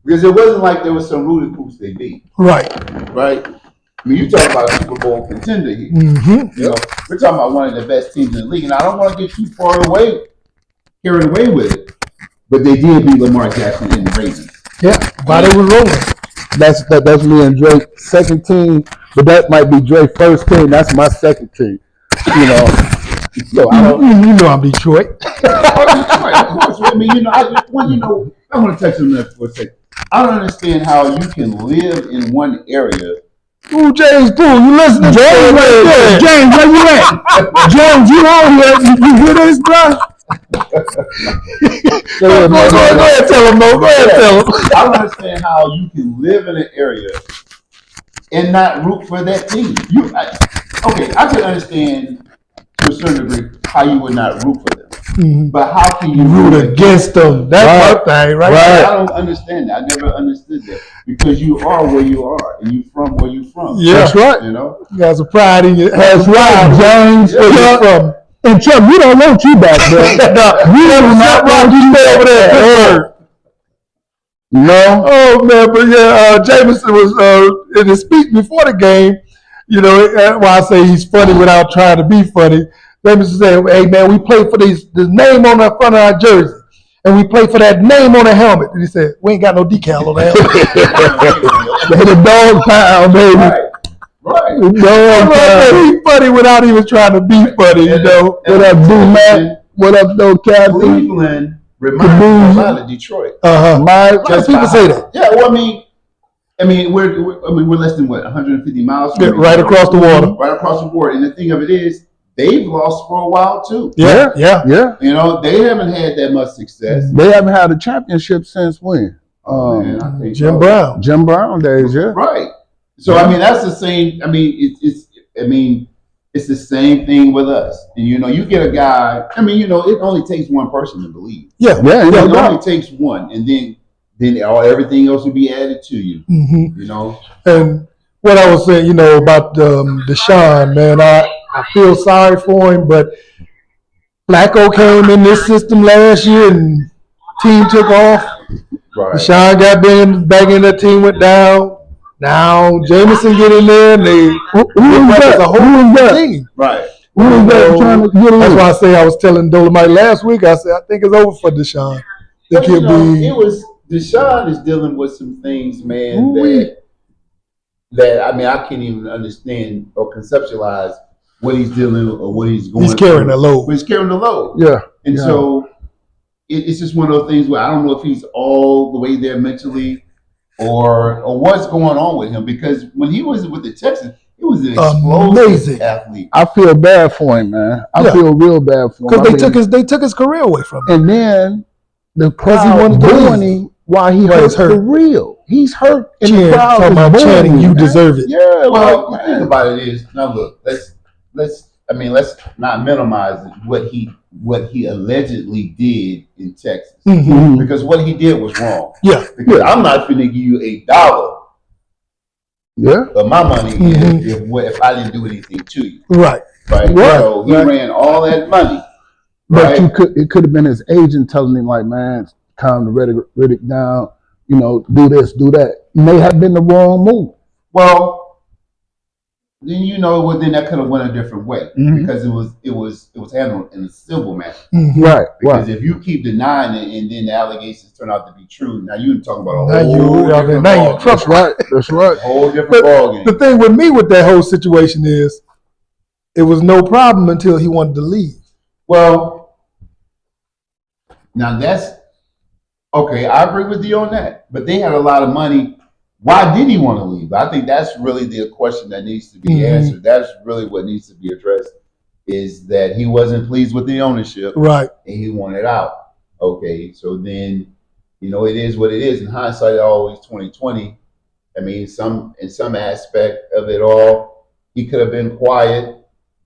Speaker 3: Because it wasn't like there was some rooted poops they beat.
Speaker 4: Right.
Speaker 3: Right. I mean, you're talking about a Super Bowl contender here.
Speaker 4: Mm-hmm.
Speaker 3: We're talking about one of the best teams in the league, and I don't want to get too carried away with it. But they did beat Lamar Jackson and the Ravens.
Speaker 4: Yeah. While they was rolling.
Speaker 2: That's me and Drake's second team, but that might be Drake's first team. That's my second team. So I don't.
Speaker 4: You know I'm Detroit.
Speaker 3: Right, of course. I mean, I want to touch on that for a second. I don't understand how you can live in one area
Speaker 4: Ooh, James Poole, you listening?
Speaker 2: James, right there. James, where you at? James, you on here? You hear this, bro?
Speaker 4: Go ahead, tell him, Mo. Go ahead, tell him.
Speaker 3: I don't understand how you can live in an area and not root for that team. I can understand to a certain degree how you would not root for them, but how can you
Speaker 4: Root against them. That's my thing, right?
Speaker 3: I don't understand that. I never understood that because you are where you are and you from where you from.
Speaker 4: Yeah.
Speaker 2: That's right.
Speaker 3: You know.
Speaker 4: You got some pride in you.
Speaker 2: That's right, James.
Speaker 4: Where you from?
Speaker 2: And Chuck, we don't want you back, bro. We do not want you
Speaker 4: Stay over there in Pittsburgh.
Speaker 2: No.
Speaker 4: Oh man, but yeah, Jameson was in his speech before the game. You know, why I say he's funny without trying to be funny. Jameson said, "Hey man, we play for this name on the front of our jersey, and we play for that name on the helmet." And he said, "We ain't got no decal on the helmet."
Speaker 2: They the dog pound, baby.
Speaker 3: Right.
Speaker 2: The dog pound.
Speaker 4: He's funny without even trying to be funny. You know.
Speaker 2: What up, D-Mac? What up, though, Captain?
Speaker 3: Cleveland reminds me a lot of Detroit.
Speaker 2: My,
Speaker 4: A lot of people say that.
Speaker 3: Yeah, well, I mean, we're less than 150 miles from
Speaker 4: Right across the water.
Speaker 3: right across the border. And the thing of it is, they've lost for a while too.
Speaker 4: Yeah.
Speaker 3: You know, they haven't had that much success.
Speaker 2: They haven't had a championship since when?
Speaker 3: Man, I think
Speaker 4: Jim
Speaker 3: so.
Speaker 4: Brown.
Speaker 2: Jim Brown days, yeah.
Speaker 3: Right. So I mean, that's the same. I mean, it's the same thing with us. And you know, you get a guy. I mean, you know, it only takes one person to believe.
Speaker 4: Yeah.
Speaker 2: Yeah,
Speaker 3: It
Speaker 2: no
Speaker 3: only
Speaker 2: doubt.
Speaker 3: takes one, and then everything else will be added to you.
Speaker 4: Mm-hmm.
Speaker 3: You know.
Speaker 4: And what I was saying, you know, about Deshaun, man, I feel sorry for him, but Flacco came in this system last year and team took off.
Speaker 3: Right.
Speaker 4: Deshaun got back in, the team went down. Now Jameson get in there and they
Speaker 2: Who was that?
Speaker 4: a
Speaker 2: Who was that?
Speaker 4: team.
Speaker 3: Right.
Speaker 2: Who was that trying to get
Speaker 4: That's
Speaker 2: in?
Speaker 4: why I say I was telling Dolomite last week. I said I think it's over for Deshaun. I
Speaker 3: But,
Speaker 4: think
Speaker 3: you know,
Speaker 4: he'll be.
Speaker 3: Deshaun is dealing with some things, man,
Speaker 4: Ooh-wee.
Speaker 3: that I mean I can't even understand or conceptualize what he's dealing with or what he's going
Speaker 4: He's carrying
Speaker 3: through.
Speaker 4: a load.
Speaker 3: But he's carrying the load.
Speaker 2: Yeah.
Speaker 3: And
Speaker 2: Yeah.
Speaker 3: so it's just one of those things where I don't know if he's all the way there mentally or what's going on with him, because when he was with the Texans, he was an explosive
Speaker 4: Amazing.
Speaker 3: athlete.
Speaker 2: I feel bad for him, man. I
Speaker 4: Yeah.
Speaker 2: feel real bad for him.
Speaker 4: Because
Speaker 2: I mean,
Speaker 4: they took his career away from him.
Speaker 2: and then the
Speaker 4: Because he
Speaker 2: crowd
Speaker 4: wanted to
Speaker 2: booing
Speaker 4: leave.
Speaker 2: him while he
Speaker 4: While
Speaker 2: hurt
Speaker 4: he's hurt.
Speaker 2: for real. He's hurt, and the
Speaker 4: Chanting,
Speaker 2: crowd
Speaker 4: talking
Speaker 2: is
Speaker 4: about
Speaker 2: booing
Speaker 4: chanting,
Speaker 2: him,
Speaker 4: "You
Speaker 2: man.
Speaker 4: deserve it."
Speaker 2: Yeah,
Speaker 3: Well,
Speaker 2: like,
Speaker 3: the thing about it is, now look, let's not minimize what he allegedly did in Texas,
Speaker 4: Mhm.
Speaker 3: because what he did was wrong.
Speaker 4: Yeah.
Speaker 3: Because I'm not going to give you $1
Speaker 2: yeah,
Speaker 3: of my money
Speaker 4: Mhm.
Speaker 3: if I didn't do anything to you,
Speaker 4: Right.
Speaker 3: right?
Speaker 2: Right,
Speaker 3: So he
Speaker 2: right.
Speaker 3: ran all that money,
Speaker 2: but
Speaker 3: right?
Speaker 2: it could have been his agent telling him, like, man, calm the Riddick down. You know, do this, do that. It may have been the wrong move.
Speaker 3: Well, then that could have went a different way,
Speaker 2: Mhm.
Speaker 3: because it was handled in a civil manner.
Speaker 4: Mhm.
Speaker 2: Right,
Speaker 3: Because
Speaker 2: right.
Speaker 3: if you keep denying it and then the allegations turn out to be true, now you're talking about
Speaker 4: Now
Speaker 3: a whole different
Speaker 4: you're in
Speaker 3: ballgame.
Speaker 4: trouble.
Speaker 2: That's right. That's right.
Speaker 3: A whole different ballgame.
Speaker 4: The thing with me with that whole situation is, it was no problem until he wanted to leave.
Speaker 3: Well, now that's okay. I agree with you on that. But they had a lot of money. Why did he want to leave? I think that's really the question that needs to be
Speaker 4: Mhm.
Speaker 3: answered. That's really what needs to be addressed. Is that he wasn't pleased with the ownership
Speaker 4: Right.
Speaker 3: and he wanted out. Okay, so then it is what it is. In hindsight, always 2020. I mean, in some aspect of it all, he could have been quiet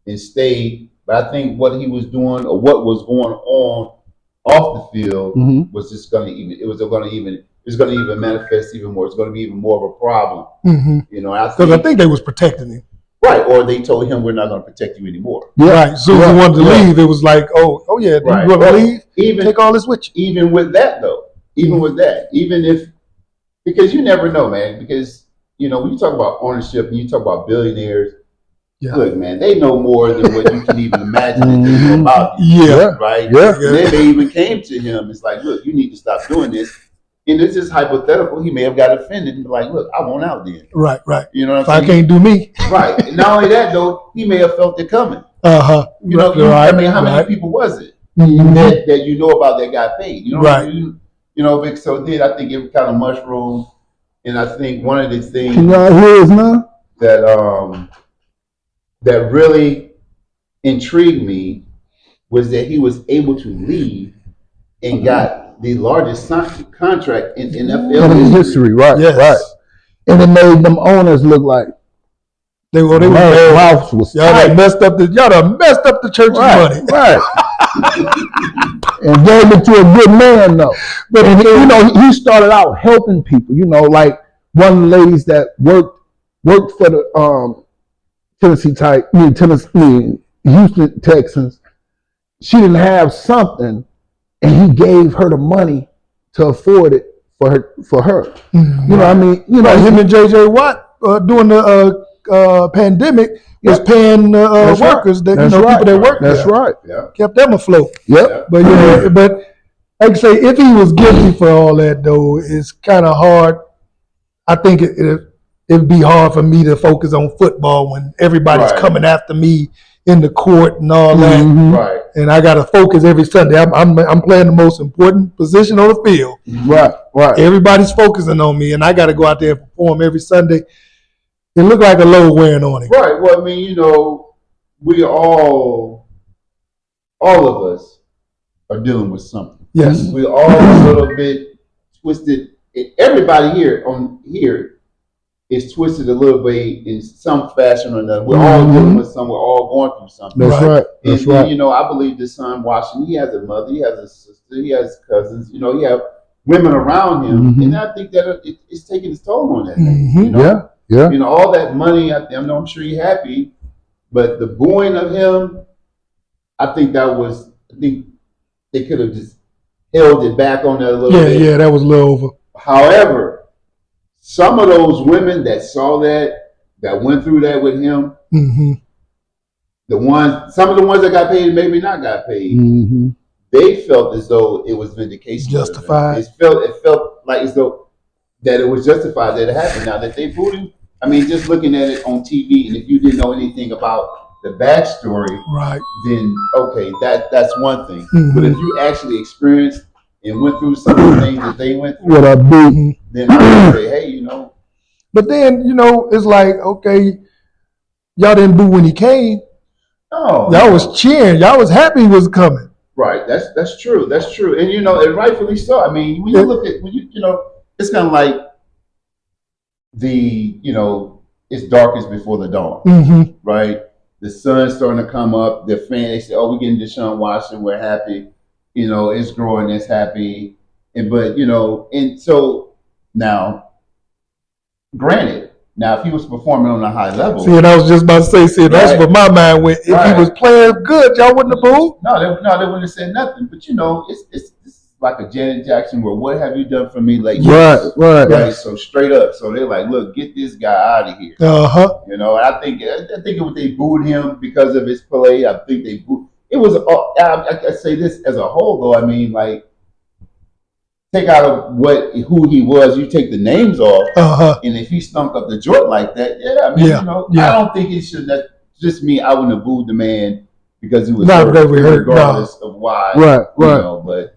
Speaker 3: and stayed. But I think what he was doing or what was going on off the field
Speaker 2: Mhm.
Speaker 3: was just going to even manifest even more. It's going to be even more of a problem.
Speaker 4: Because
Speaker 3: I
Speaker 4: I
Speaker 3: think
Speaker 4: think they was protecting him.
Speaker 3: right, or they told him we're not going to protect you anymore.
Speaker 2: Yeah.
Speaker 4: Right. As soon as he wanted to leave, it was like, oh yeah,
Speaker 3: Right.
Speaker 4: you want to leave?
Speaker 3: Even
Speaker 4: Take all this with you.
Speaker 3: even with that though, because you never know, man. Because when you talk about ownership and you talk about billionaires,
Speaker 4: Yeah.
Speaker 3: look, man, they know more than what you can even imagine that they know about you.
Speaker 4: Yeah.
Speaker 3: Right?
Speaker 2: Yeah.
Speaker 3: And then they even came to him. It's like, look, you need to stop doing this. And this is hypothetical. He may have got offended and be like, look, I want out then.
Speaker 4: Right.
Speaker 3: You know
Speaker 4: If
Speaker 3: what
Speaker 4: I
Speaker 3: I'm saying?
Speaker 4: can't do me.
Speaker 3: Right. And not only that though, he may have felt it coming.
Speaker 4: Right.
Speaker 3: I mean, how many
Speaker 4: right.
Speaker 3: people was it
Speaker 4: Mhm.
Speaker 3: that you know about that got paid?
Speaker 4: Right.
Speaker 3: Vic, so then I think it kind of mushroomed. And I think one of the things
Speaker 2: Can y'all hear us now?
Speaker 3: that really intrigued me was that he was able to leave and got the largest contract in NFL
Speaker 2: in history, right?
Speaker 4: Yes.
Speaker 2: Right. And it made them owners look like
Speaker 4: They were
Speaker 2: Ralph was
Speaker 4: y'all
Speaker 2: tight.
Speaker 4: done messed up the church's money.
Speaker 2: Right. And gave it to a good man though. But you know, he started out helping people. You know, like one of the ladies that worked for the Houston Texans. She didn't have something, and he gave her the money to afford it for her.
Speaker 4: Mhm.
Speaker 2: You know what I mean? You know,
Speaker 4: Like him and JJ Watt during the pandemic was paying
Speaker 2: That's right.
Speaker 4: workers that
Speaker 2: That's
Speaker 4: people
Speaker 2: right.
Speaker 4: that worked
Speaker 2: That's
Speaker 4: there.
Speaker 2: right.
Speaker 3: Yeah.
Speaker 4: Kept them afloat.
Speaker 2: Yep.
Speaker 4: But yeah, but like I say, if he was guilty for all that though, it's kind of hard. I think it'd be hard for me to focus on football when everybody's
Speaker 3: Right.
Speaker 4: coming after me in the court and all that,
Speaker 2: Mhm.
Speaker 3: Right.
Speaker 4: and I got to focus every Sunday. I'm playing the most important position on the field.
Speaker 2: Right. Right.
Speaker 4: Everybody's focusing on me, and I got to go out there and perform every Sunday. It looked like a load wearing on him.
Speaker 3: Right. Well, I mean, you know, we all of us are dealing with something.
Speaker 4: Yes.
Speaker 3: We all a little bit twisted. Everybody here is twisted a little bit in some fashion or another. We're all dealing with something. We're all going through something.
Speaker 2: That's
Speaker 4: Right.
Speaker 2: right. That's
Speaker 3: And,
Speaker 2: right.
Speaker 3: you know, I believe the son Washington, he has a mother, he has a sister, he has cousins. You know, he have women around him,
Speaker 2: Mhm.
Speaker 3: and I think that it's taking its toll on that thing.
Speaker 4: Mhm.
Speaker 3: You know?
Speaker 2: Yeah. Yeah.
Speaker 3: You know, all that money, I'm sure he's happy, but the booing of him, I think they could have just held it back on that a little bit.
Speaker 4: Yeah, that was a little over.
Speaker 3: However, some of those women that saw that went through that with him,
Speaker 4: Mm-hmm.
Speaker 3: some of the ones that got paid and maybe not got paid,
Speaker 2: Mm-hmm.
Speaker 3: they felt as though it was vindication.
Speaker 4: Justified.
Speaker 3: It felt like as though that it was justified that it happened. Now that they booed him, I mean, just looking at it on TV, and if you didn't know anything about the backstory,
Speaker 4: Right.
Speaker 3: then okay, that's one thing.
Speaker 4: Mhm.
Speaker 3: But if you actually experienced and went through some of the things that they went through,
Speaker 2: What I beat.
Speaker 4: Mhm.
Speaker 3: then I would say, hey, you know,
Speaker 4: But then, it's like, okay, y'all didn't boo when he came.
Speaker 3: no,
Speaker 4: Y'all was cheering. Y'all was happy he was coming.
Speaker 3: right. That's true. That's true. And and rightfully so. I mean, when you look at it's kind of like it's darkest before the dawn,
Speaker 4: Mm-hmm.
Speaker 3: right? The sun's starting to come up. The fan, they say, "Oh, we're getting Deshaun Watson. We're happy. It's growing. It's happy." And so now, granted, now if he was performing on a high level,
Speaker 4: See, and I was just about to say, that's
Speaker 3: Right.
Speaker 4: where my mind went. If
Speaker 3: Right.
Speaker 4: he was playing good, y'all wouldn't have booed.
Speaker 3: no, they wouldn't have said nothing. But it's like a Janet Jackson where what have you done for me lately?
Speaker 2: Right. Right.
Speaker 3: Right. So straight up. So they're like, look, get this guy out of here.
Speaker 4: Uh-huh.
Speaker 3: And I think they booed him because of his play. I think they booed. It was. I say this as a whole, though. I mean, like, take out of who he was. You take the names off,
Speaker 4: Uh-huh.
Speaker 3: and if he stunk up the joint like that, yeah. I mean,
Speaker 4: Yeah.
Speaker 3: I don't think it should. That's just me. I wouldn't have booed the man because he was
Speaker 4: Not
Speaker 3: hurt,
Speaker 4: because we hurt,
Speaker 3: regardless of why.
Speaker 2: Right. Right.
Speaker 3: But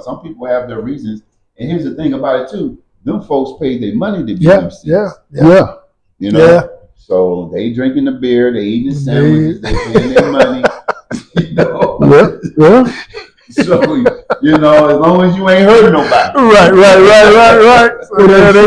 Speaker 3: some people have their reasons. And here's the thing about it too: them folks paid their money to be
Speaker 4: Yeah.
Speaker 3: MCs.
Speaker 4: Yeah.
Speaker 2: Yeah.
Speaker 4: Yeah.
Speaker 3: So they drinking the beer, they eating the sandwiches, they paying their money.
Speaker 2: Yeah. Yeah.
Speaker 3: So as long as you ain't hurting nobody.
Speaker 4: Right. So
Speaker 2: Yeah,
Speaker 4: they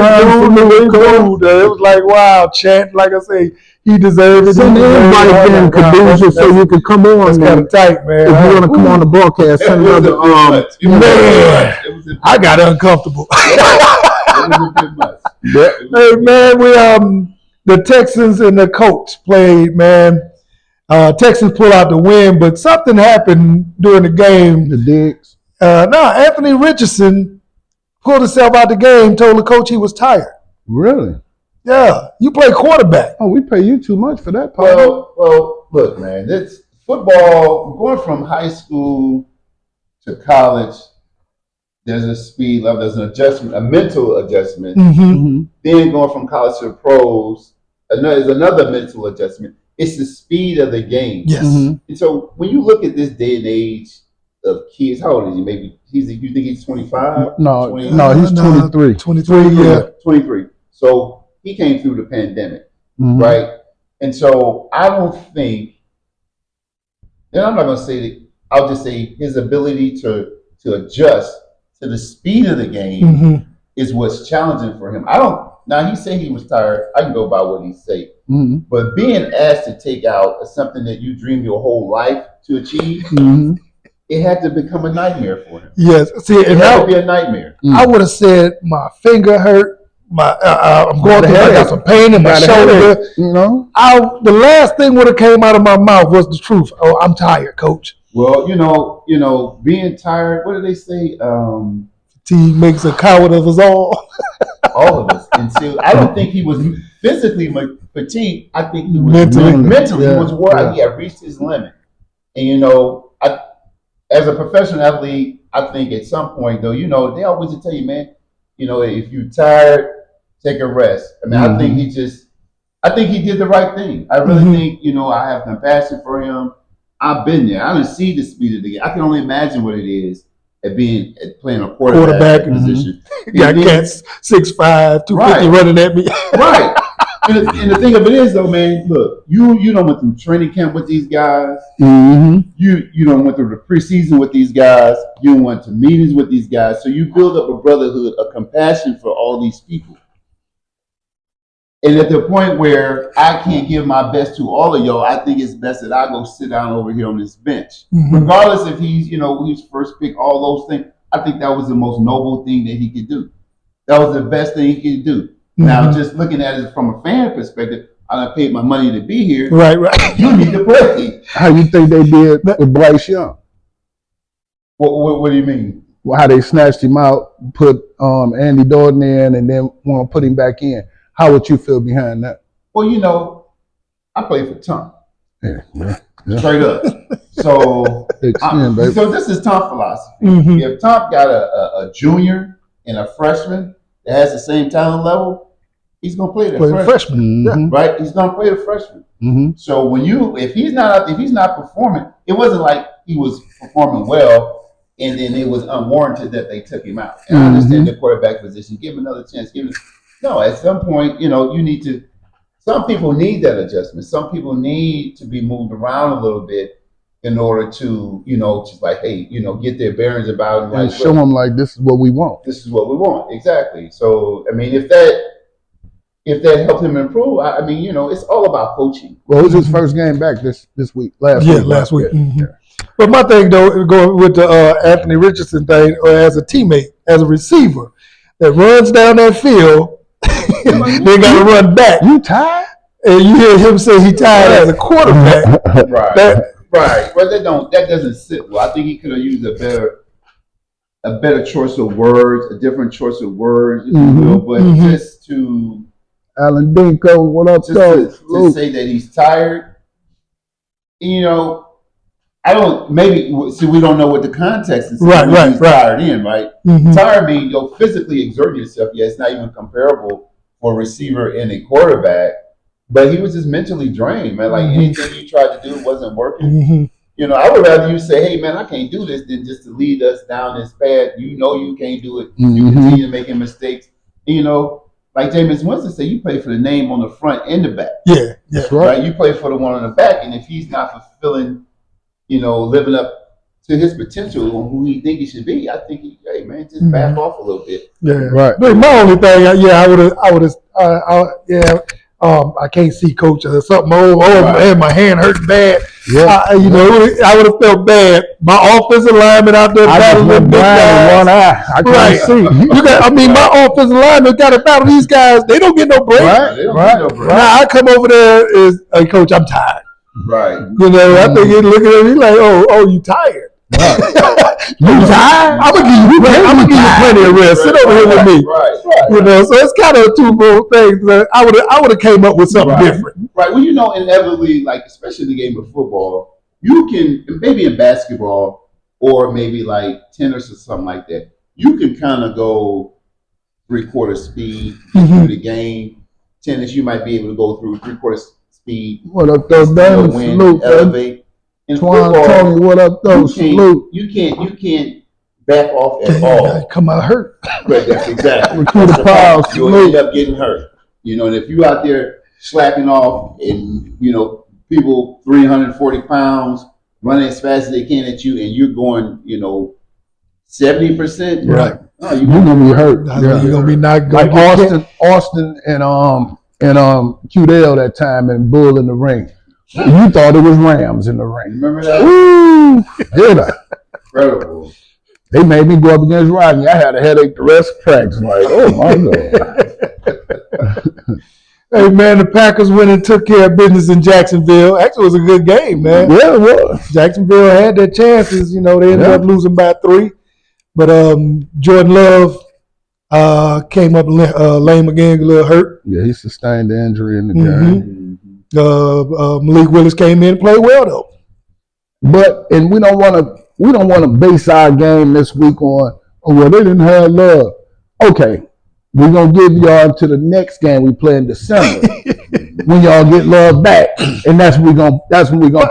Speaker 4: booed. It was like, wow, chant. Like I say, he deserved it.
Speaker 2: Send everybody getting caduceus so you can come on.
Speaker 4: That's kind
Speaker 2: Man.
Speaker 4: of tight, man.
Speaker 2: If you want to come on the broadcast,
Speaker 3: It
Speaker 2: send
Speaker 3: was a
Speaker 2: another.
Speaker 3: bit much. It was a bit
Speaker 4: man.
Speaker 3: much. It was a bit
Speaker 4: I got uncomfortable.
Speaker 3: It was a bit much.
Speaker 2: Yeah.
Speaker 4: Hey man, the Texans and the Colts played, man. Texans pull out the win, but something happened during the game.
Speaker 2: The digs.
Speaker 4: Anthony Richardson pulled himself out the game, told the coach he was tired.
Speaker 2: Really?
Speaker 4: Yeah, you play quarterback.
Speaker 2: Oh, we pay you too much for that part.
Speaker 3: Well, look, man. It's football. Going from high school to college, there's a speed level. There's an adjustment, a mental adjustment.
Speaker 4: Mm-hmm.
Speaker 2: Mm-hmm.
Speaker 3: Then going from college to the pros, there's another mental adjustment. It's the speed of the game.
Speaker 4: Yes.
Speaker 2: Mm-hmm.
Speaker 3: And so when you look at this day and age of kids, how old is he? Maybe you think he's 25?
Speaker 2: No,
Speaker 3: 20?
Speaker 2: no, he's 23.
Speaker 4: 23, yeah.
Speaker 3: 23. So he came through the pandemic.
Speaker 2: Mhm.
Speaker 3: right? And so I don't think, and I'm not going to say that. I'll just say his ability to adjust to the speed of the game
Speaker 4: Mhm.
Speaker 3: is what's challenging for him. I don't. Now he said he was tired. I can go by what he said.
Speaker 2: Mhm.
Speaker 3: But being asked to take out something that you dreamed your whole life to achieve,
Speaker 2: Mhm.
Speaker 3: it had to become a nightmare for him.
Speaker 4: Yes. See,
Speaker 3: It
Speaker 4: and
Speaker 3: had to
Speaker 4: I,
Speaker 3: be a nightmare.
Speaker 4: I would have said my finger hurt. I'm going through. I got some pain in my
Speaker 2: Got a
Speaker 4: shoulder.
Speaker 2: headache, you know.
Speaker 4: The last thing would have came out of my mouth was the truth. Oh, I'm tired, coach.
Speaker 3: Well, being tired. What do they say?
Speaker 4: Fatigue makes a coward of us all.
Speaker 3: All of us. And so I don't think he was physically fatigued. I think he was
Speaker 4: Mentally.
Speaker 3: mentally
Speaker 2: Yeah,
Speaker 3: he was worried.
Speaker 2: yeah.
Speaker 3: He had reached his limit. And as a professional athlete, I think at some point though, they always tell you, man, if you're tired, take a rest. I mean, I think he did the right thing. I really think, I have compassion for him. I've been there. I didn't see the speed of the game. I can only imagine what it is at playing a quarterback position.
Speaker 4: Got cats 6'5", 250
Speaker 3: Right.
Speaker 4: running at me.
Speaker 3: Right. And the thing of it is though, man, look, you don't went through training camp with these guys.
Speaker 2: Mhm.
Speaker 3: You don't went through the preseason with these guys. You went to meetings with these guys. So you build up a brotherhood, a compassion for all these people. And at the point where I can't give my best to all of y'all, I think it's best that I go sit down over here on this bench.
Speaker 4: Mhm.
Speaker 3: Regardless if he's first pick, all those things, I think that was the most noble thing that he could do. That was the best thing he could do. Now, just looking at it from a fan perspective, I paid my money to be here.
Speaker 4: Right.
Speaker 3: You need to play.
Speaker 2: How you think they did with Bryce Young?
Speaker 3: What do you mean?
Speaker 2: Well, how they snatched him out, put Andy Dalton in, and then want to put him back in. How would you feel behind that?
Speaker 3: Well, I play for Tom.
Speaker 2: Yeah.
Speaker 3: Straight up. So,
Speaker 2: Extend, baby.
Speaker 3: so this is Tom philosophy.
Speaker 4: Mhm.
Speaker 3: If Tom got a junior and a freshman that has the same talent level, he's gonna play the freshman.
Speaker 4: Freshman.
Speaker 2: Mhm.
Speaker 3: Right? He's gonna play the freshman.
Speaker 2: Mhm.
Speaker 3: So if he's not performing, it wasn't like he was performing well and then it was unwarranted that they took him out. And I understand the quarterback position, give him another chance, no, at some point, you need to. Some people need that adjustment. Some people need to be moved around a little bit in order to, just like, hey, get their bearings about it.
Speaker 2: And
Speaker 3: Like,
Speaker 2: show them like this is what we want.
Speaker 3: this is what we want. Exactly. So, I mean, if that helped him improve, I mean, it's all about coaching.
Speaker 2: Well, it was his first game back this week. Last week.
Speaker 4: Yeah. Mhm. But my thing though, going with the Anthony Richardson thing, or as a teammate, as a receiver that runs down that field, they got to run back.
Speaker 2: You tired?
Speaker 4: And you hear him say he tired as a quarterback.
Speaker 3: Right. Right. Well, that doesn't sit well. I think he could have used a better choice of words, a different choice of words, if you will. But just to
Speaker 2: Alan Dinko, what up, though?
Speaker 3: to say that he's tired, I don't. Maybe we don't know what the context is.
Speaker 4: Right.
Speaker 3: He's tired in, right?
Speaker 4: Mhm.
Speaker 3: Tired means physically exerting yourself. Yeah, it's not even comparable for a receiver and a quarterback. But he was just mentally drained, man. Like anything you tried to do wasn't working.
Speaker 4: Mhm.
Speaker 3: I would rather you say, "Hey, man, I can't do this," than just to lead us down this path. You can't do it. You continue making mistakes. Like Jameis Winston said, you play for the name on the front and the back.
Speaker 4: Yeah.
Speaker 2: That's
Speaker 3: Right?
Speaker 2: right.
Speaker 3: You play for the one on the back, and if he's not fulfilling, living up to his potential on who he think he should be, I think hey man, just back off a little bit.
Speaker 4: Yeah.
Speaker 2: Right.
Speaker 4: But my only thing, I can't see coach or something. Man, my hand hurt bad.
Speaker 2: Yeah.
Speaker 4: I would have felt bad. My offensive lineman out there
Speaker 2: I just
Speaker 4: battling
Speaker 2: went
Speaker 4: with big
Speaker 2: blind in
Speaker 4: guys.
Speaker 2: one eye. I
Speaker 4: Right.
Speaker 2: couldn't see.
Speaker 4: My offensive lineman got to battle these guys. They don't get no break.
Speaker 2: Right.
Speaker 3: They don't
Speaker 2: Right.
Speaker 3: need no break.
Speaker 4: Now I come over there is, hey coach, I'm tired.
Speaker 3: Right.
Speaker 4: I think he's looking at me like, oh, you tired?
Speaker 2: You tired?
Speaker 4: I'm gonna give you plenty of rest. Sit over here with me.
Speaker 3: Right.
Speaker 4: So it's kind of a twofold thing. But I would have came up with something different.
Speaker 3: Right. Well, inevitably, like especially in the game of football, you can maybe in basketball or maybe like tennis or something like that. You can kind of go 3/4 speed through the game. Tennis, you might be able to go through 3/4 speed.
Speaker 2: What up, though,
Speaker 3: Still
Speaker 2: Danny?
Speaker 3: win,
Speaker 2: Salute, baby.
Speaker 3: elevate. In
Speaker 2: Twan
Speaker 3: football,
Speaker 2: Tony, what up, though? Salute.
Speaker 3: you can't back off at all.
Speaker 4: Come out hurt.
Speaker 3: Right, that's exactly.
Speaker 2: Recruit a pile,
Speaker 3: You'll
Speaker 2: salute.
Speaker 3: end up getting hurt. And if you out there slacking off, and people 340 pounds running as fast as they can at you, and you're going 70%.
Speaker 4: Right.
Speaker 3: Oh,
Speaker 2: You're gonna be hurt.
Speaker 4: You're gonna be not
Speaker 2: Like
Speaker 4: gonna
Speaker 2: Austin and Qdale that time and Bull in the ring. You thought it was Rams in the ring.
Speaker 3: Remember that?
Speaker 2: Woo! Did I?
Speaker 3: Incredible.
Speaker 2: They made me go up against Rodney. I had a headache the rest of practice. Like, oh my God.
Speaker 4: Hey man, the Packers went and took care of business in Jacksonville. Actually, it was a good game, man.
Speaker 2: Yeah, it was.
Speaker 4: Jacksonville had their chances. They ended up losing by 3. But Jordan Love came up lame again, a little hurt.
Speaker 2: Yeah, he sustained the injury in the
Speaker 4: Mhm.
Speaker 2: game.
Speaker 4: Malik Willis came in and played well though.
Speaker 2: And we don't want to base our game this week on, they didn't have Love. Okay, we're gonna give y'all to the next game we play in December when y'all get Love back, and that's when we're gonna.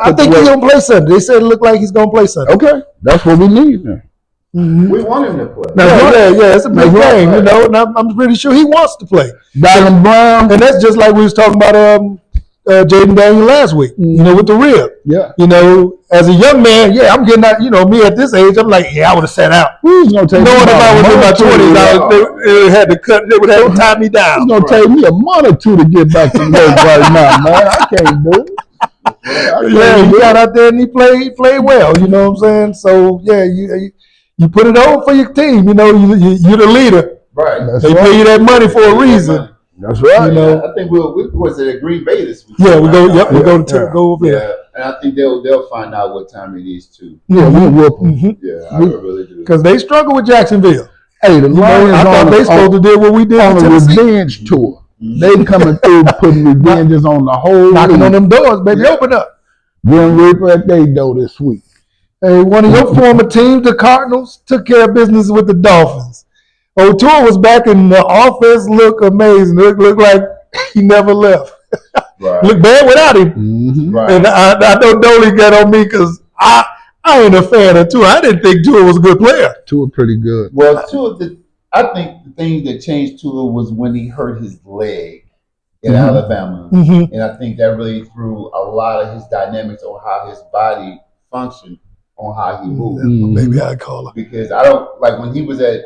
Speaker 4: I think he's gonna play Sunday. They said it looked like he's gonna play Sunday.
Speaker 2: Okay, that's what we need then.
Speaker 3: We want him to play.
Speaker 4: Yeah, it's a big game, and I'm pretty sure he wants to play.
Speaker 2: Dylan Brown,
Speaker 4: And that's just like we was talking about Jaden Daniel last week, with the rib.
Speaker 2: yeah.
Speaker 4: As a young man, I'm getting out, me at this age, I'm like, I would have sat out.
Speaker 2: Who's gonna take?
Speaker 4: Knowing if I was in my 20s, they had to cut, they would have to tie me down.
Speaker 2: It's gonna take me a month or two to get back to work right now, man. I can't do it.
Speaker 4: Yeah, he got out there and he played well, you know what I'm saying? So, you put it on for your team, you're the leader.
Speaker 3: Right.
Speaker 2: That's
Speaker 4: They
Speaker 2: right.
Speaker 4: pay you that money for a reason.
Speaker 2: That's right.
Speaker 3: I think we was at Green Bay this week.
Speaker 4: Yeah, we go over there.
Speaker 3: Yeah, and I think they'll find out what time it is too.
Speaker 2: Yeah, we whoop 'em.
Speaker 3: Yeah, I really do.
Speaker 4: Because they struggle with Jacksonville.
Speaker 2: Hey, the Lions
Speaker 4: I thought they supposed to do what we did
Speaker 2: on
Speaker 4: in
Speaker 2: a
Speaker 4: Tennessee.
Speaker 2: revenge tour. They coming through putting revenges on the whole
Speaker 4: Knocking
Speaker 2: league.
Speaker 4: on them doors, baby. Open up.
Speaker 2: Grim Reaper at their door this week.
Speaker 4: Hey, one of your former teams, the Cardinals, took care of business with the Dolphins. O'Toole was back and the offense looked amazing. It looked like he never left.
Speaker 3: Right.
Speaker 4: Looked bad without him.
Speaker 2: Mm-hmm.
Speaker 3: Right.
Speaker 4: And I know Dolly got on me because I ain't a fan of Tua. I didn't think Tua was a good player.
Speaker 2: Two are pretty good.
Speaker 3: Well, I think the thing that changed Tua was when he hurt his leg in Alabama,
Speaker 4: Mm-hmm.
Speaker 3: and I think that really threw a lot of his dynamics on how his body functioned, on how he moved.
Speaker 4: Maybe I'd call her.
Speaker 3: Because I don't like when he was at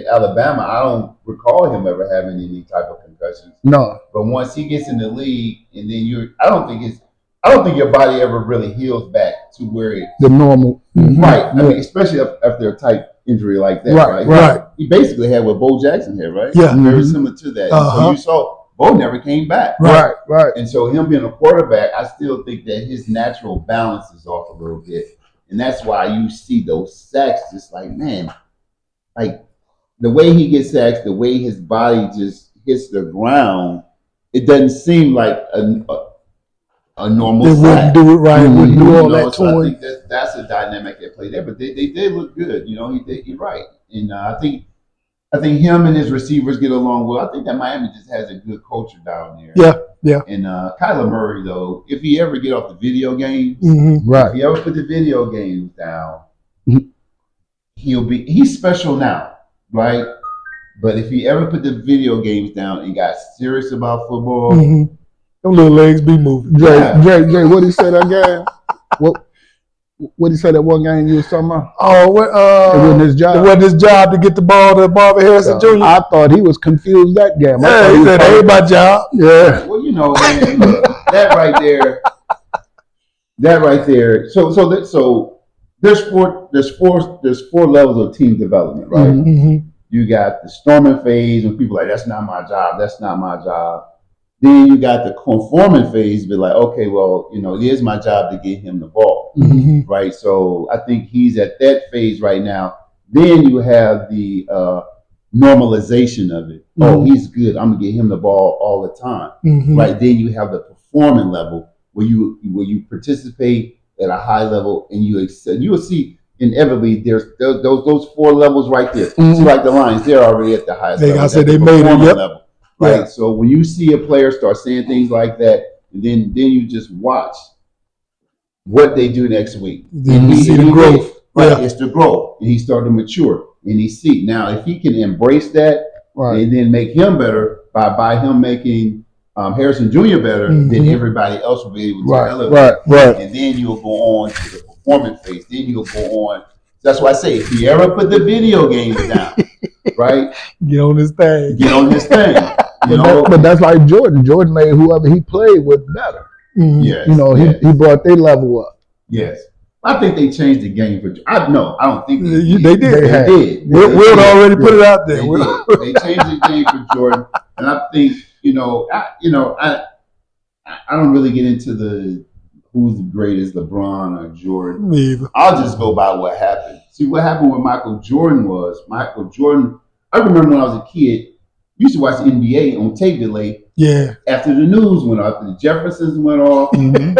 Speaker 3: Alabama, I don't recall him ever having any type of concussions.
Speaker 2: No.
Speaker 3: But once he gets in the league, and then I don't think your body ever really heals back to where it
Speaker 2: The normal.
Speaker 3: right. I mean, especially after a type injury like that.
Speaker 2: Right.
Speaker 3: He basically had what Bo Jackson had, right?
Speaker 4: Yeah.
Speaker 3: Very similar to that. And so you saw Bo never came back.
Speaker 2: Right.
Speaker 3: And so him being a quarterback, I still think that his natural balance is off a little bit. And that's why you see those sacks just like, man, like the way he gets sacks, the way his body just hits the ground, it doesn't seem like a normal
Speaker 4: They
Speaker 3: sack.
Speaker 4: wouldn't do it right. Wouldn't do all that
Speaker 3: So I
Speaker 4: toying.
Speaker 3: think that's a dynamic that played there. But they did look good. He did. You're right. And I think him and his receivers get along well. I think that Miami just has a good culture down there.
Speaker 4: Yeah.
Speaker 3: And Kyler Murray, though, if he ever get off the video games,
Speaker 4: Mm-hmm.
Speaker 3: if
Speaker 2: Right.
Speaker 3: he ever put the video games down, he's special now, right? But if he ever put the video games down and got serious about football,
Speaker 4: Mm-hmm. Them little legs be moving.
Speaker 2: Jay, what did he say that game? What did he say that one game you was talking about?
Speaker 4: Oh,
Speaker 2: It wasn't his job.
Speaker 4: It wasn't his job to get the ball to Barbara Harrison Jr.
Speaker 2: I thought he was confused that game. I
Speaker 4: Yeah,
Speaker 2: thought
Speaker 4: he
Speaker 2: was
Speaker 4: said, that ain't my job.
Speaker 2: Yeah.
Speaker 3: well, man, look, that right there. So there's four levels of team development, right?
Speaker 4: Mm-hmm.
Speaker 3: You got the storming phase when people are like, that's not my job. Then you got the conforming phase, be like, okay, well, it is my job to get him the ball,
Speaker 4: Mm-hmm.
Speaker 3: right? So I think he's at that phase right now. Then you have the normalization of it. Oh, he's good. I'm gonna get him the ball all the time,
Speaker 4: Mm-hmm.
Speaker 3: right? Then you have the performing level where you participate at a high level and you excel. You will see inevitably there's those four levels right there. It's like the Lions; they're already at the highest level.
Speaker 4: I said
Speaker 3: That's
Speaker 4: they
Speaker 3: the
Speaker 4: made it.
Speaker 3: performing
Speaker 4: Yep.
Speaker 3: level. Right.
Speaker 4: Yeah.
Speaker 3: So when you see a player start saying things like that, then you just watch what they do next week.
Speaker 4: Then you see the growth.
Speaker 3: Right.
Speaker 4: Yeah.
Speaker 3: It's the growth. And he started to mature. And he see. Now if he can embrace that
Speaker 2: Right.
Speaker 3: and then make him better by him making Harrison Jr. better, then
Speaker 4: Mhm.
Speaker 3: everybody else will be able to
Speaker 2: Right,
Speaker 3: elevate.
Speaker 2: right.
Speaker 3: And then you'll go on to the performance phase. Then you'll go on. That's why I say, if you ever put the video games down, right,
Speaker 4: Get on this thing.
Speaker 3: get on this thing. You know,
Speaker 2: But that's like Jordan. Jordan made whoever he played with better.
Speaker 4: Mhm.
Speaker 3: yes,
Speaker 2: You know,
Speaker 3: yes,
Speaker 2: he brought their level up.
Speaker 3: yes. I think they changed the game for. I don't think
Speaker 4: They did.
Speaker 2: They
Speaker 3: They
Speaker 2: had.
Speaker 3: did.
Speaker 4: Will
Speaker 3: They did.
Speaker 4: already put it out there.
Speaker 3: They
Speaker 4: Will.
Speaker 3: did. They changed the game for Jordan, and I think I don't really get into the who's the greatest, LeBron or Jordan.
Speaker 4: Me either.
Speaker 3: I'll just go by what happened. See, what happened with Michael Jordan was Michael Jordan. I remember when I was a kid, used to watch NBA on tape delay
Speaker 4: Yeah.
Speaker 3: after the news went off, after the Jeffersons went off. Then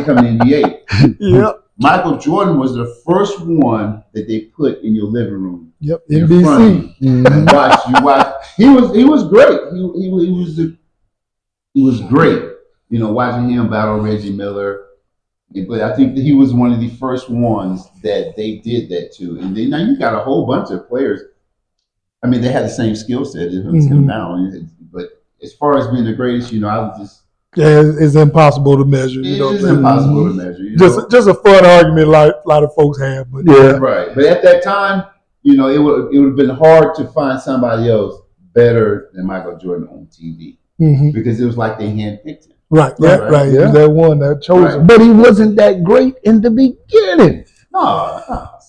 Speaker 3: come the NBA.
Speaker 4: Yep.
Speaker 3: Michael Jordan was the first one that they put in your living room.
Speaker 4: Yep.
Speaker 3: In front of
Speaker 4: NBC.
Speaker 3: you. And you watch. He was great. He was great. You know, watching him battle Reggie Miller. But I think that he was one of the first ones that they did that to. And then now you got a whole bunch of players. I mean, they had the same skill set as him
Speaker 4: Mhm.
Speaker 3: now. But as far as being the greatest, I was just
Speaker 4: Yeah, it's impossible to measure. You know,
Speaker 3: it's impossible to measure.
Speaker 4: just a fun argument, like a lot of folks have. But
Speaker 2: Yeah.
Speaker 3: Right. But at that time, it would have been hard to find somebody else better than Michael Jordan on TV
Speaker 4: Mhm.
Speaker 3: because it was like they handpicked him.
Speaker 4: Right.
Speaker 3: Right.
Speaker 2: Yeah.
Speaker 4: That one that chose him.
Speaker 2: But he wasn't that great in the beginning.
Speaker 3: No.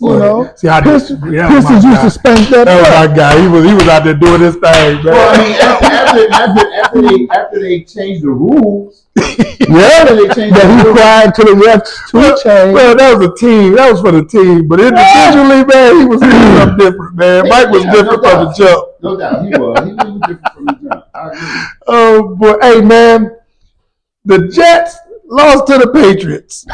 Speaker 2: You know,
Speaker 4: See how
Speaker 2: Pistons
Speaker 4: yeah, my
Speaker 2: used
Speaker 4: guy.
Speaker 2: to spank that
Speaker 4: That was
Speaker 2: up.
Speaker 4: my guy. He was out there doing his thing, man.
Speaker 3: Well, I mean, after they changed the rules,
Speaker 2: Yeah,
Speaker 3: they changed
Speaker 2: that
Speaker 3: the
Speaker 2: he
Speaker 3: rules.
Speaker 2: cried to the refs to change.
Speaker 4: Well, that was a team. That was for the team. But individually, man, he was something different, man. Mike was
Speaker 3: Yeah,
Speaker 4: different
Speaker 3: no
Speaker 4: from the
Speaker 3: doubt.
Speaker 4: jump.
Speaker 3: No doubt, he was different from the jump. I agree.
Speaker 4: Oh boy, hey man, the Jets lost to the Patriots.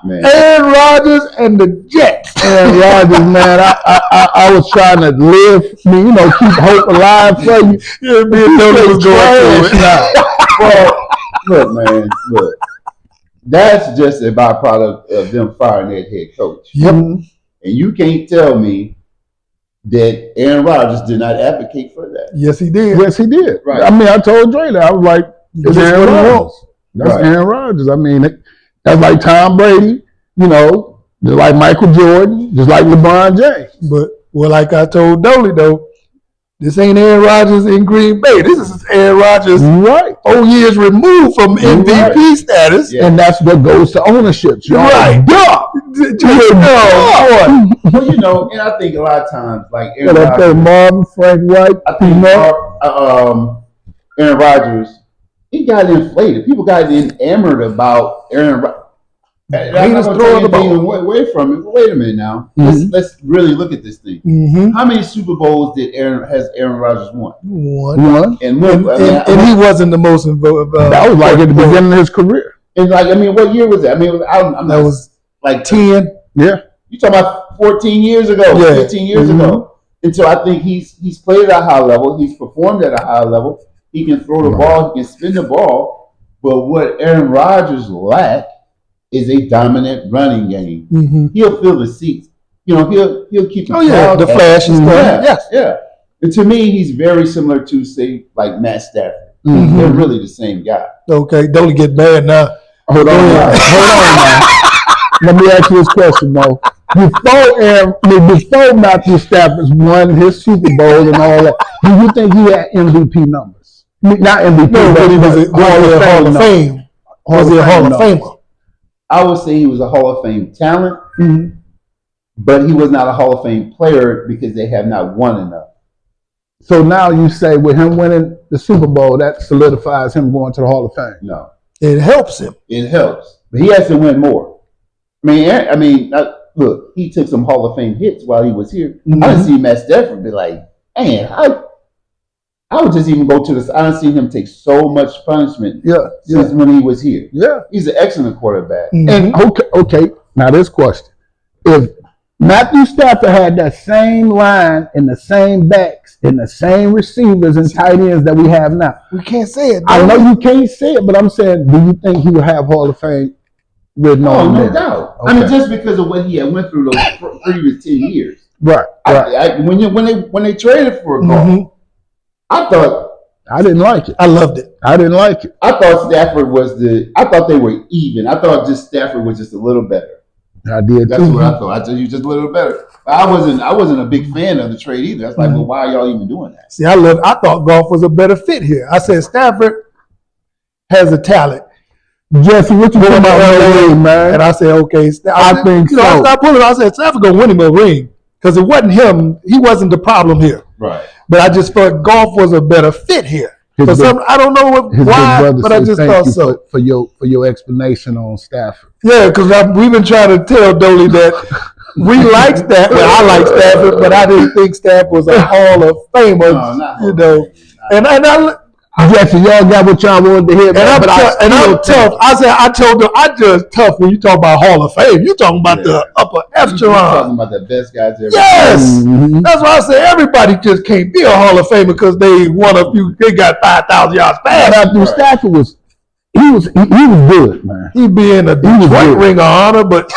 Speaker 3: Man,
Speaker 4: Aaron Rodgers and the Jets.
Speaker 2: Aaron Rodgers, man, I was trying to live, keep hope alive for you.
Speaker 4: Yeah, me and Tony was going through it.
Speaker 3: well, look, man, look. That's just a byproduct of them firing their head coach.
Speaker 4: Yep.
Speaker 3: And you can't tell me that Aaron Rodgers did not advocate for that.
Speaker 4: Yes, he did.
Speaker 2: Yes, he did.
Speaker 3: Right.
Speaker 2: I mean, I told Dre that. I was like, it's
Speaker 4: Just
Speaker 2: Aaron
Speaker 4: what he
Speaker 2: Rodgers.
Speaker 4: wants.
Speaker 2: That's
Speaker 3: Right.
Speaker 2: Aaron Rodgers. I mean, that's like Tom Brady, just like Michael Jordan, just like LeBron James.
Speaker 4: But well, like I told Dolly though, this ain't Aaron Rodgers in Green Bay. This is Aaron Rodgers
Speaker 2: Right.
Speaker 4: 4 years removed from MVP
Speaker 2: Right.
Speaker 4: status.
Speaker 3: Yeah.
Speaker 2: And that's what goes to ownership. You're
Speaker 4: Right.
Speaker 2: dumb.
Speaker 4: Oh, boy.
Speaker 3: Well, and I think a lot of times, like Aaron
Speaker 2: What up there,
Speaker 3: Rodgers,
Speaker 2: Marvin, Frank White,
Speaker 3: I think
Speaker 2: Peanut?
Speaker 3: Aaron Rodgers, he got inflated. People got enamored about Aaron Rodgers. I'm not going to
Speaker 4: throwing
Speaker 3: take
Speaker 4: the
Speaker 3: anything
Speaker 4: ball.
Speaker 3: away from it. But wait a minute now. Let's really look at this thing.
Speaker 4: Mm-hmm.
Speaker 3: How many Super Bowls has Aaron Rodgers won?
Speaker 4: One.
Speaker 2: One.
Speaker 3: And when?
Speaker 4: And he wasn't the most involved.
Speaker 2: That was like at the beginning of his career.
Speaker 3: what year was that? I mean, I'm
Speaker 4: That
Speaker 3: not,
Speaker 4: was
Speaker 3: like
Speaker 4: 10.
Speaker 2: Yeah.
Speaker 3: You talking about 14 years ago,
Speaker 4: Yeah.
Speaker 3: 15 years ago. And so I think he's played at a high level. He's performed at a high level. He can throw the ball. He can spin the ball. But what Aaron Rodgers lacked is a dominant running game.
Speaker 4: Mm-hmm.
Speaker 3: He'll fill the seats. He'll keep the
Speaker 4: Oh yeah,
Speaker 3: crowd
Speaker 4: the
Speaker 3: happy.
Speaker 4: flash and stuff.
Speaker 3: Yeah,
Speaker 4: Yes.
Speaker 3: yeah. And to me, he's very similar to, say, like Matt Stafford.
Speaker 2: Mhm.
Speaker 3: They're really the same guy.
Speaker 4: Okay, don't get mad now.
Speaker 2: Hold on now. Let me ask you this question, though. Before Matthew Stafford won his Super Bowl and all that, do you think he had MVP numbers? Not MVP,
Speaker 4: No, but he was a Hall of
Speaker 2: numbers.
Speaker 4: Fame. Was he a Hall of
Speaker 2: numbers.
Speaker 4: Famer?
Speaker 3: I would say he was a Hall of Fame talent,
Speaker 2: Mhm.
Speaker 3: but he was not a Hall of Fame player because they have not won enough.
Speaker 2: So now you say with him winning the Super Bowl, that solidifies him going to the Hall of Fame.
Speaker 3: No,
Speaker 4: It helps him.
Speaker 3: it helps, but he has to win more. Look, he took some Hall of Fame hits while he was here.
Speaker 2: Mhm.
Speaker 3: I didn't see Matt Stafford be like, man, I would just even go to this. I didn't see him take so much punishment
Speaker 2: Yeah,
Speaker 3: since when he was here.
Speaker 2: yeah.
Speaker 3: He's an excellent quarterback.
Speaker 4: Mhm.
Speaker 2: And okay. Now this question: if Matthew Stafford had that same line and the same backs and the same receivers and tight ends that we have now,
Speaker 4: We can't say it.
Speaker 2: I
Speaker 4: though.
Speaker 2: know you can't say it, but I'm saying, do you think he would have Hall of Fame written
Speaker 3: Oh,
Speaker 2: on
Speaker 3: no
Speaker 2: there?
Speaker 3: doubt.
Speaker 2: Okay.
Speaker 3: I mean, just because of what he had went through those previous 10 years.
Speaker 2: Right, right.
Speaker 3: When they traded for a Goff,
Speaker 4: Mhm.
Speaker 3: I thought
Speaker 2: I didn't like it.
Speaker 4: I loved it.
Speaker 2: I didn't like it.
Speaker 3: I thought Stafford I thought they were even. I thought just Stafford was just a little better.
Speaker 2: I did
Speaker 3: That's
Speaker 2: too.
Speaker 3: what I thought. I told you just a little better. But I wasn't a big fan of the trade either. That's like, well, why are y'all even doing that?
Speaker 4: See, I thought Goff was a better fit here. I said Stafford has a talent.
Speaker 2: Jesse, what you think about LA, man?
Speaker 4: And I said, okay,
Speaker 2: I think so.
Speaker 4: I started pulling. I said, Stafford gonna win him a ring because it wasn't him. He wasn't the problem here.
Speaker 3: Right.
Speaker 4: But I just thought Goff was a better fit here.
Speaker 2: His big-
Speaker 4: I don't know
Speaker 2: His
Speaker 4: why,
Speaker 2: big brother
Speaker 4: but I
Speaker 2: says
Speaker 4: just
Speaker 2: thank
Speaker 4: thought
Speaker 2: you
Speaker 4: so.
Speaker 2: for your explanation on Stafford.
Speaker 4: Yeah, because we've been trying to tell Dolly that we like Stafford. Well, I like Stafford, but I didn't think Stafford was a Hall of Famer.
Speaker 3: No, not
Speaker 4: you know, and
Speaker 2: Jesse, y'all got what y'all wanted to hear, man.
Speaker 4: I'm tough. I told them I judge tough when you talk about Hall of Fame. You talking about the upper
Speaker 3: You're talking
Speaker 4: echelon.
Speaker 3: about the best guys ever.
Speaker 4: Yes,
Speaker 2: Mhm.
Speaker 4: that's why I say everybody just can't be a Hall of Famer because they won a few. They got 5,000 yards
Speaker 2: But
Speaker 4: passing.
Speaker 2: I think Stafford was good, man.
Speaker 4: He be in a Detroit
Speaker 2: good.
Speaker 4: Ring of Honor, but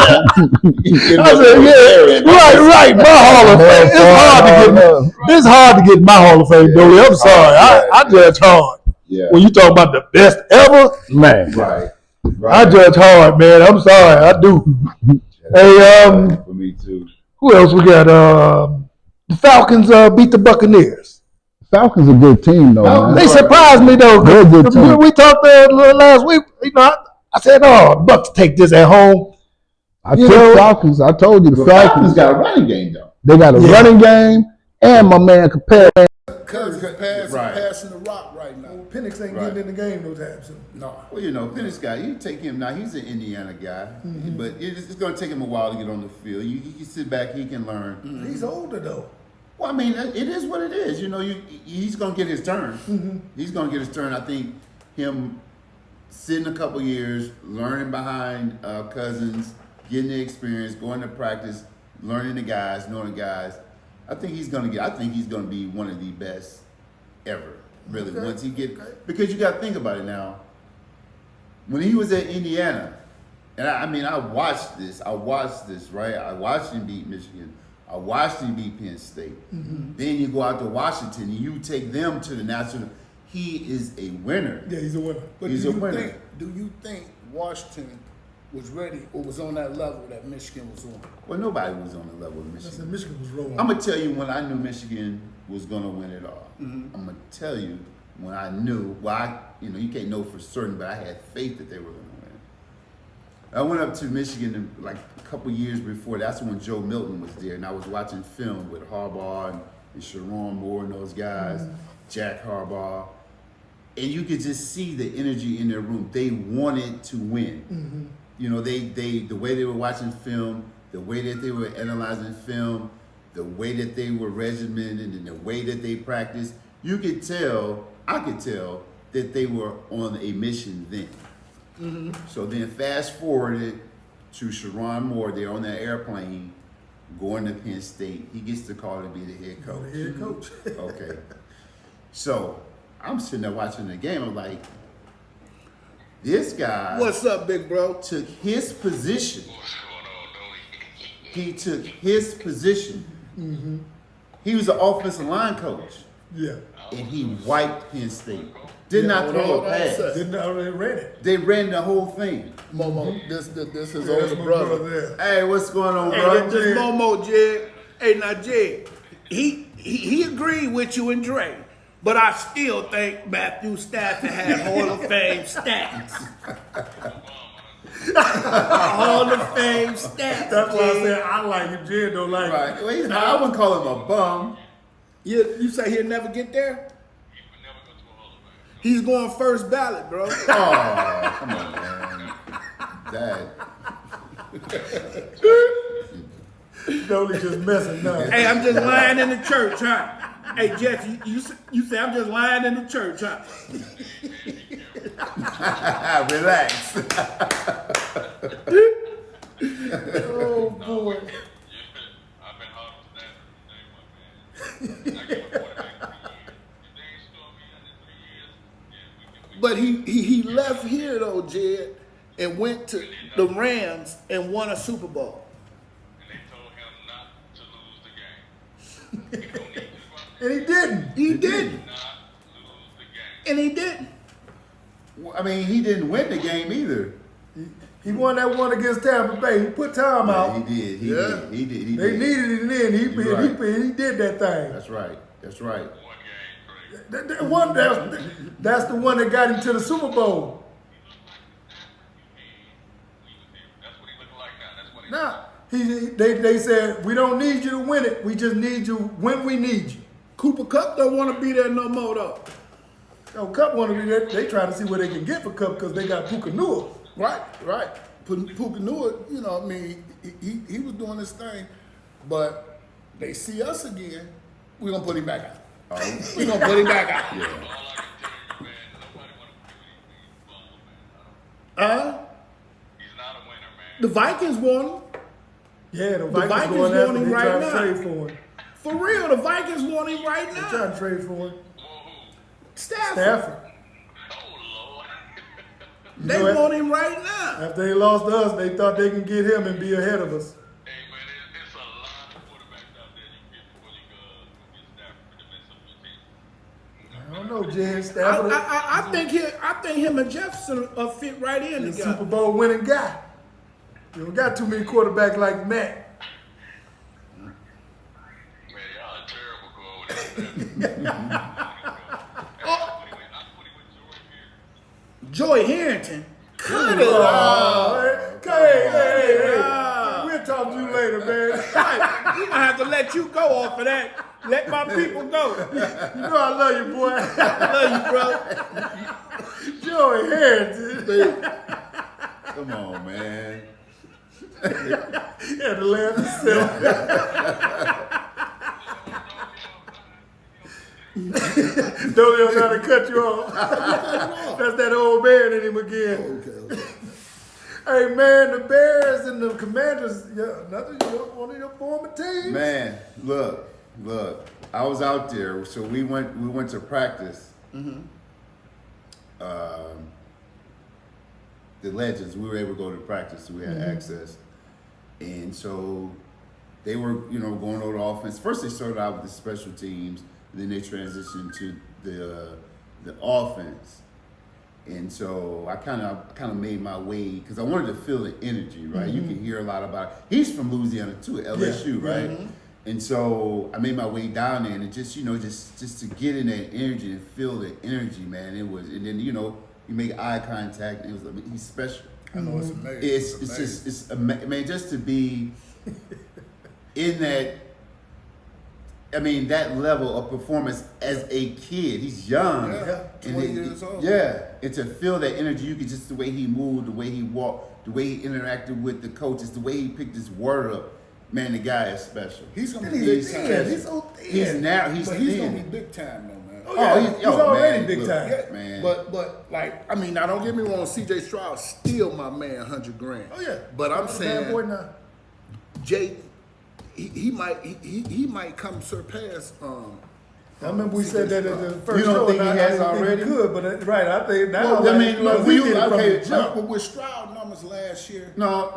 Speaker 4: I said, yeah, right. My Hall of Fame. It's hard to get my Hall of Fame, Dolly. I'm sorry. I judge hard.
Speaker 3: Yeah.
Speaker 4: When you talk about the best ever,
Speaker 2: Man.
Speaker 3: Right.
Speaker 4: I judge hard, man. I'm sorry, I do. Hey,
Speaker 3: For me too.
Speaker 4: who else we got? The Falcons beat the Buccaneers.
Speaker 2: Falcons a good team, though, man.
Speaker 4: They surprised me though.
Speaker 2: They're a good team.
Speaker 4: We talked last week. You know, I said, "Oh, the Bucs take this at home."
Speaker 2: I took Falcons. I told you the
Speaker 3: The Falcons
Speaker 2: Falcons.
Speaker 3: got a running game though.
Speaker 2: They got a running game, and my man Capel.
Speaker 5: Cousins
Speaker 3: Right.
Speaker 5: passing the rock right now.
Speaker 4: Penix ain't
Speaker 3: Right.
Speaker 4: getting in the game no time soon.
Speaker 5: No.
Speaker 3: Well, you know, Penix guy, you take him now. He's an Indiana guy, but it's going to take him a while to get on the field. You can sit back, he can learn.
Speaker 4: He's older though.
Speaker 3: Well, I mean, it is what it is. You know, he's going to get his turn. He's going to get his turn. I think him sitting a couple years, learning behind Cousins, getting the experience, going to practice, learning the guys, knowing the guys. I think he's going to be one of the best ever. Really, once he because you got to think about it now. When he was at Indiana, and I watched this, right? I watched him beat Michigan. I watched him beat Penn State. Then you go out to Washington and you take them to the national. He is a winner.
Speaker 4: Yeah, he's a winner.
Speaker 5: But
Speaker 3: He's a winner.
Speaker 5: do you think Washington was ready or was on that level that Michigan was on?
Speaker 3: Well, nobody was on the level of Michigan.
Speaker 4: Michigan was rolling.
Speaker 3: I'm gonna tell you when I knew Michigan was gonna win it all. I'm gonna tell you when I knew. Well, you can't know for certain, but I had faith that they were gonna win. I went up to Michigan like a couple years before. That's when Joe Milton was there, and I was watching film with Harbaugh and Sharon Moore and those guys, Jack Harbaugh, and you could just see the energy in their room. They wanted to win. You know, the way they were watching film, the way that they were analyzing film, the way that they were regimented, and the way that they practiced. You could tell, I could tell that they were on a mission then. So then fast forwarded to Sharon Moore, they're on that airplane going to Penn State. He gets the call to be the head coach.
Speaker 4: Head coach.
Speaker 3: Okay. So I'm sitting there watching the game. I'm like, this guy
Speaker 5: What's up, big bro?
Speaker 3: took his position. He took his position. He was an offensive line coach,
Speaker 4: Yeah.
Speaker 3: and he wiped Penn State. Did not throw a pass.
Speaker 4: Didn't already read it.
Speaker 3: They ran the whole thing.
Speaker 5: Momo, this is
Speaker 4: That's
Speaker 5: older
Speaker 4: my
Speaker 5: brother.
Speaker 4: there.
Speaker 3: Hey, what's going on,
Speaker 5: Hey,
Speaker 3: bro?
Speaker 5: this Momo, Jed. Hey, now, Jed, he agreed with you and Dre, but I still think Matthew Stafford had Hall of Fame stats. Hall of Fame stats.
Speaker 4: That's why I
Speaker 5: Jed.
Speaker 4: said I like him. Jed don't like him.
Speaker 3: Right. Well, I wouldn't call him a bum.
Speaker 5: You say he'll never get there? He's going first ballot, bro.
Speaker 3: Oh, come on, man. Dad.
Speaker 4: Dolly just messing now.
Speaker 5: Hey, I'm just lying in the church, huh? Hey, Jeff, you say I'm just lying in the church, huh?
Speaker 3: Relax.
Speaker 4: Oh boy.
Speaker 1: I've been hard on Stafford from day one, man. I give a quarterback 3 years. If they ain't still me under 3 years, yeah, we
Speaker 5: But he left here though, Jed, and went to the Rams and won a Super Bowl.
Speaker 1: and they told him not to lose the game. He don't need to run
Speaker 4: And he didn't.
Speaker 5: He didn't. And he didn't.
Speaker 3: I mean, he didn't win the game either.
Speaker 4: He won that one against Tampa Bay. He put time out.
Speaker 3: Yeah, he did. He
Speaker 5: Yeah.
Speaker 3: did. He did. He
Speaker 4: They
Speaker 3: did.
Speaker 4: needed it, and then he did that thing.
Speaker 3: That's right. That's right.
Speaker 4: That's the one that got him to the Super Bowl. Nah, they said we don't need you to win it. We just need you when we need you.
Speaker 5: Cooper Cup don't want to be there no more though.
Speaker 4: So Cup want to be there. They trying to see what they can get for Cup because they got Puka Nua.
Speaker 5: Right. Puka Nua, you know, I mean, he was doing this thing, but they see us again, we're gonna put him back out. We're gonna put him back out. The Vikings want him.
Speaker 4: Yeah, the
Speaker 5: Vikings
Speaker 4: Vikings going
Speaker 5: want
Speaker 4: after
Speaker 5: him
Speaker 4: they
Speaker 5: right
Speaker 4: trying
Speaker 5: now.
Speaker 4: to trade for him.
Speaker 5: For real, the Vikings want him right
Speaker 4: They
Speaker 5: now.
Speaker 4: trying to trade for him.
Speaker 5: Stafford.
Speaker 4: Stafford.
Speaker 5: They
Speaker 4: You know,
Speaker 5: want him right now.
Speaker 4: After they lost to us, they thought they can get him and be ahead of us.
Speaker 1: It's a lot of quarterbacks out there you get before you get Stafford to mess up your team.
Speaker 4: I don't know, Jen. Stafford,
Speaker 5: I think him and Jefferson are fit right in
Speaker 4: the
Speaker 5: together.
Speaker 4: Super Bowl winning guy. You don't got too many quarterbacks like Matt.
Speaker 1: Man, y'all are terrible going with that.
Speaker 5: Joey Harrington. Cut it
Speaker 4: Oh,
Speaker 5: out.
Speaker 4: hey.
Speaker 5: Ah.
Speaker 4: We'll talk to you later, man.
Speaker 5: Right. We gonna have to let you go off of that. Let my people go.
Speaker 4: You know I love you, boy.
Speaker 5: Love you, bro.
Speaker 4: Joey Harrington.
Speaker 3: Come on, man.
Speaker 4: He had to laugh himself. Don't know how to cut you off. That's that old man in him again.
Speaker 5: Okay.
Speaker 4: Hey man, the Bears and the Commanders, one of your former teams.
Speaker 3: Man, look. I was out there, so we went to practice. The Legends, we were able to go to practice, so we had access. And so they were, going over the offense. First, they started out with the special teams, and then they transitioned to the offense. And so I kind of made my way because I wanted to feel the energy, right? You can hear a lot about it. He's from Louisiana too, LSU, right? And so I made my way down there, and just just to get in that energy and feel the energy, man. It was, and then you make eye contact. And it was, he's special.
Speaker 5: I know it's amazing.
Speaker 3: It's man, just to be in that. I mean, that level of performance as a kid. He's young.
Speaker 5: Yeah, 20 years old.
Speaker 3: Yeah, and to feel that energy, you could just the way he moved, the way he walked, the way he interacted with the coaches, the way he picked his word up. Man, the guy is special.
Speaker 5: He's gonna
Speaker 4: He's
Speaker 5: be big
Speaker 4: thin.
Speaker 5: time.
Speaker 4: He's so thin.
Speaker 3: He's now he's
Speaker 5: But
Speaker 3: thin.
Speaker 5: he's gonna be big time though, man.
Speaker 4: yeah, he's already big time.
Speaker 5: Yeah,
Speaker 3: man.
Speaker 5: But like, I mean, now don't get me wrong, CJ Stroud still my man, $100,000.
Speaker 4: Oh yeah.
Speaker 5: But I'm
Speaker 4: Bad
Speaker 5: saying,
Speaker 4: boy now.
Speaker 5: Jay, he might come surpass.
Speaker 4: I remember we said that at the first
Speaker 3: You don't
Speaker 4: show.
Speaker 3: think
Speaker 4: and
Speaker 3: he
Speaker 4: I
Speaker 3: has
Speaker 4: didn't think
Speaker 3: already?
Speaker 4: He could, but right, I think now.
Speaker 3: Well, I mean, look,
Speaker 4: we
Speaker 3: we-
Speaker 4: did it from
Speaker 3: okay,
Speaker 4: the jump.
Speaker 5: But with Stroud numbers last year,
Speaker 3: No.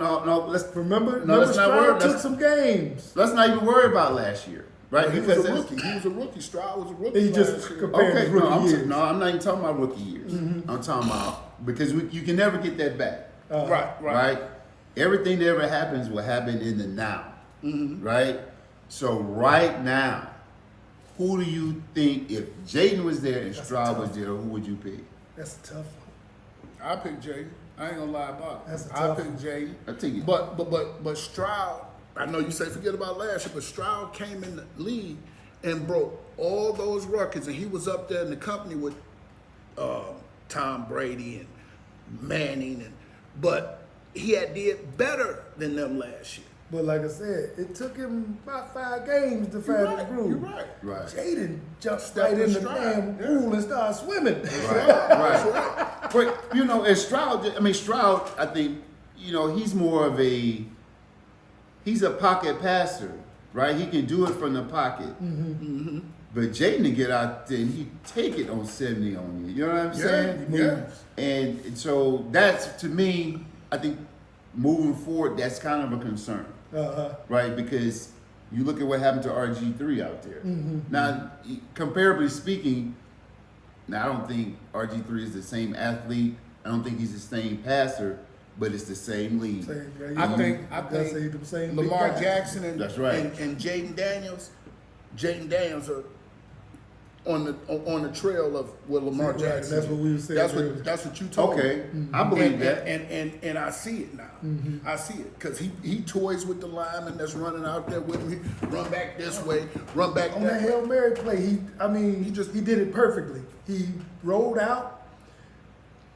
Speaker 4: Remember,
Speaker 3: let's not worry.
Speaker 4: Stroud took some games.
Speaker 3: Let's not even worry about last year, right?
Speaker 5: he was
Speaker 3: Because
Speaker 5: a
Speaker 3: it's-
Speaker 5: rookie. He was a rookie. Stroud was a rookie.
Speaker 4: He just
Speaker 5: last year.
Speaker 4: compared his
Speaker 3: Okay,
Speaker 4: rookie years.
Speaker 3: I'm not even talking about rookie years. I'm talking about because you can never get that back,
Speaker 5: Right.
Speaker 3: Everything that ever happens will happen in the now, right? So right now, who do you think if Jaden was there and Stroud was there, who would you pick?
Speaker 4: That's a tough one.
Speaker 5: I picked Jay. I ain't gonna lie about it.
Speaker 4: That's a
Speaker 5: I
Speaker 4: tough
Speaker 5: picked Jay.
Speaker 3: I take it.
Speaker 5: But Stroud, I know you say forget about last year, but Stroud came in the league and broke all those records, and he was up there in the company with Tom Brady and Manning, but he had did better than them last year.
Speaker 4: But like I said, it took him about 5 games to find
Speaker 5: right,
Speaker 4: the groove.
Speaker 5: you're right.
Speaker 3: Right.
Speaker 4: Jaden jumped
Speaker 5: Stepped
Speaker 4: right in the
Speaker 5: in
Speaker 4: damn
Speaker 5: stride,
Speaker 4: pool and started swimming.
Speaker 3: Right. But and Stroud, I think, he's more of he's a pocket passer, right? He can do it from the pocket. But Jaden to get out there and he take it on 70 on you. You know what I'm saying?
Speaker 5: Yeah.
Speaker 3: And so that's, to me, I think moving forward, that's kind of a concern, right? Because You look at what happened to RG3 out there. Now, comparably speaking, now I don't think RG3 is the same athlete. I don't think he's the same passer, but it's the same league.
Speaker 4: Same, right?
Speaker 5: I think
Speaker 4: That's the same big
Speaker 5: Lamar
Speaker 4: guy.
Speaker 5: Jackson and
Speaker 3: That's right.
Speaker 5: and Jaden Daniels are on the trail of what Lamar
Speaker 4: Right,
Speaker 5: Jackson.
Speaker 4: that's what we were saying.
Speaker 5: That's what you told me.
Speaker 3: Okay, I believe
Speaker 5: and,
Speaker 3: that.
Speaker 5: And I see it now. I see it because he toys with the lineman that's running out there with me. Run back this way, run back
Speaker 4: On
Speaker 5: that
Speaker 4: that
Speaker 5: way.
Speaker 4: Hail Mary play, he did it perfectly. He rolled out,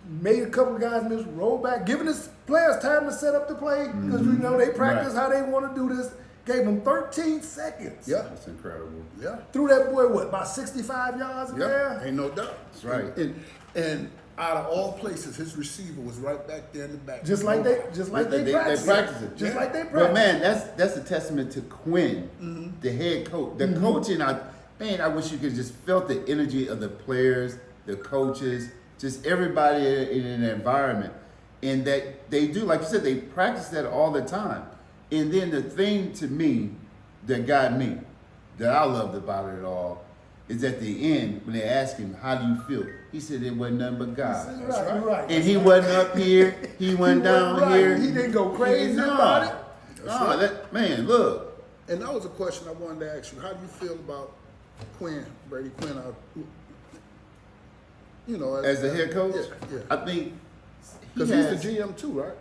Speaker 4: made a couple of guys miss, rolled back, giving his players time to set up the play because you know they practice
Speaker 3: Right.
Speaker 4: how they want to do this. Gave him 13 seconds.
Speaker 5: Yeah,
Speaker 3: That's incredible.
Speaker 5: yeah,
Speaker 4: Threw that boy about 65 yards in
Speaker 5: yeah.
Speaker 4: there.
Speaker 5: Ain't no doubt.
Speaker 3: That's right.
Speaker 5: And out of all places, his receiver was right back there in the back.
Speaker 4: Just like they practice.
Speaker 3: They practice it.
Speaker 4: Just like they practice.
Speaker 3: But man, that's a testament to Quinn, the head coach. The coaching, I wish you could just felt the energy of the players, the coaches, just everybody in an environment. And that they do, like you said, they practice that all the time. And then the thing to me that got me, that I loved about it all, is at the end when they asked him, "How do you feel?" He said it wasn't nothing but God.
Speaker 4: You're right, you're right.
Speaker 3: And he wasn't up here. He went down
Speaker 4: wasn't right.
Speaker 3: here.
Speaker 4: He didn't go crazy
Speaker 3: No.
Speaker 4: about it.
Speaker 3: No, that man, look.
Speaker 5: And that was a question I wanted to ask you. How do you feel about Brady Quinn? You know,
Speaker 3: As the head coach,
Speaker 5: Yeah,
Speaker 3: I think
Speaker 5: because he's the GM too, right?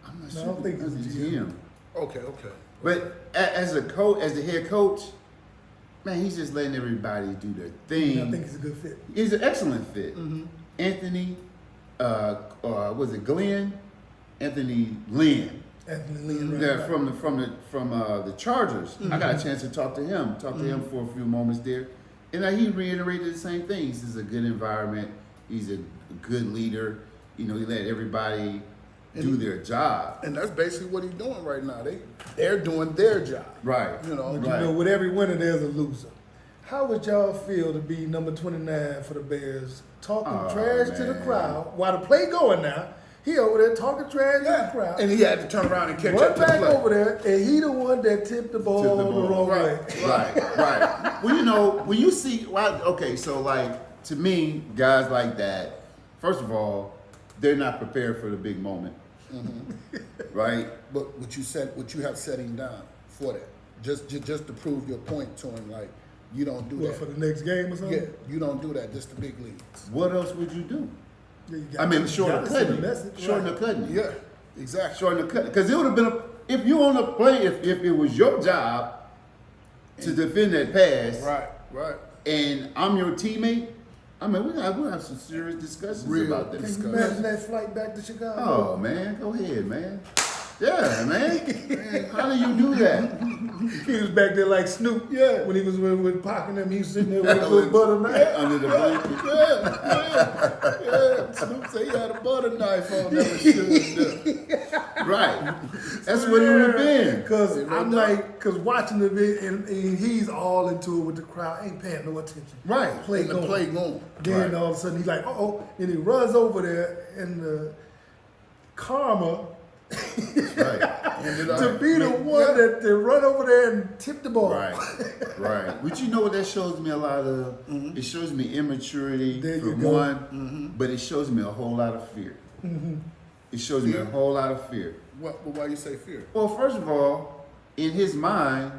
Speaker 3: I'm not
Speaker 4: No, I
Speaker 3: sure
Speaker 4: don't think
Speaker 3: because
Speaker 4: he's
Speaker 3: he's
Speaker 4: the
Speaker 3: GM.
Speaker 5: Okay.
Speaker 3: But as a coach, as the head coach, man, he's just letting everybody do their thing.
Speaker 4: I think he's a good fit.
Speaker 3: He's an excellent fit. Anthony, was it Glenn? Anthony Lynn.
Speaker 4: Anthony Lynn,
Speaker 3: Yeah,
Speaker 4: right.
Speaker 3: from the Chargers. I got a chance to talk to him. For a few moments there, and he reiterated the same thing. This is a good environment. He's a good leader. You know, he let everybody do their job.
Speaker 5: And that's basically what he's doing right now. They're doing their job.
Speaker 3: Right.
Speaker 5: You know.
Speaker 4: But
Speaker 3: Right.
Speaker 4: you know, with every winner, there's a loser. How would y'all feel to be number 29 for the Bears, talking
Speaker 3: Oh,
Speaker 4: trash to the
Speaker 3: man.
Speaker 4: crowd while the play going now? He over there talking trash to the crowd.
Speaker 5: And he had to turn around and catch
Speaker 4: Run
Speaker 5: up to the
Speaker 4: back
Speaker 5: play.
Speaker 4: over there, and he the one that tipped the ball,
Speaker 3: Tipped the
Speaker 4: the
Speaker 3: ball.
Speaker 4: wrong way.
Speaker 3: Right. Well, you know, when you see, okay, so like to me, guys like that, first of all, they're not prepared for the big moment, right?
Speaker 5: But what you have set him down for that, just to prove your point to him, like you don't do
Speaker 4: What,
Speaker 5: that.
Speaker 4: for the next game or something?
Speaker 5: Yeah, you don't do that. Just the big leagues.
Speaker 3: What else would you do?
Speaker 4: Yeah, you
Speaker 3: I mean,
Speaker 4: you
Speaker 3: short of
Speaker 4: gotta send a
Speaker 3: cutting,
Speaker 4: message,
Speaker 3: short
Speaker 4: right.
Speaker 3: of cutting,
Speaker 5: Yeah, exactly.
Speaker 3: short of cutting, because it would have been if you on the play, if it was your job to defend that pass,
Speaker 5: Right.
Speaker 3: and I'm your teammate. I mean, we'll have some serious discussions
Speaker 5: Real
Speaker 3: about this.
Speaker 4: Can you imagine that flight back to Chicago?
Speaker 3: Oh man, go ahead, man. Yeah, man. How do you do that?
Speaker 4: He was back there like Snoop.
Speaker 5: Yeah.
Speaker 4: When he was with Pac and them, he was sitting there with his little butter knife.
Speaker 3: Under the blanket.
Speaker 5: Yeah. Snoop said he had a butter knife on that shit.
Speaker 3: Right. That's what it would have been.
Speaker 4: Cause
Speaker 5: Yeah,
Speaker 4: I'm
Speaker 5: no
Speaker 4: like, cause watching the video and he's all into it with the crowd, ain't paying no attention.
Speaker 3: Right.
Speaker 4: Play
Speaker 5: And the
Speaker 4: going.
Speaker 5: play going.
Speaker 4: Then
Speaker 3: Right.
Speaker 4: all of a sudden he's like, oh, and he runs over there and the karma
Speaker 3: Right.
Speaker 5: Ended up-
Speaker 4: to be the one that run over there and tip the ball.
Speaker 3: Right. Right. But you know what that shows me a lot of? It shows me immaturity
Speaker 4: There you
Speaker 3: for
Speaker 4: go.
Speaker 3: one, but it shows me a whole lot of fear. It shows me a whole lot of fear.
Speaker 5: Why you say fear?
Speaker 3: Well, first of all, in his mind,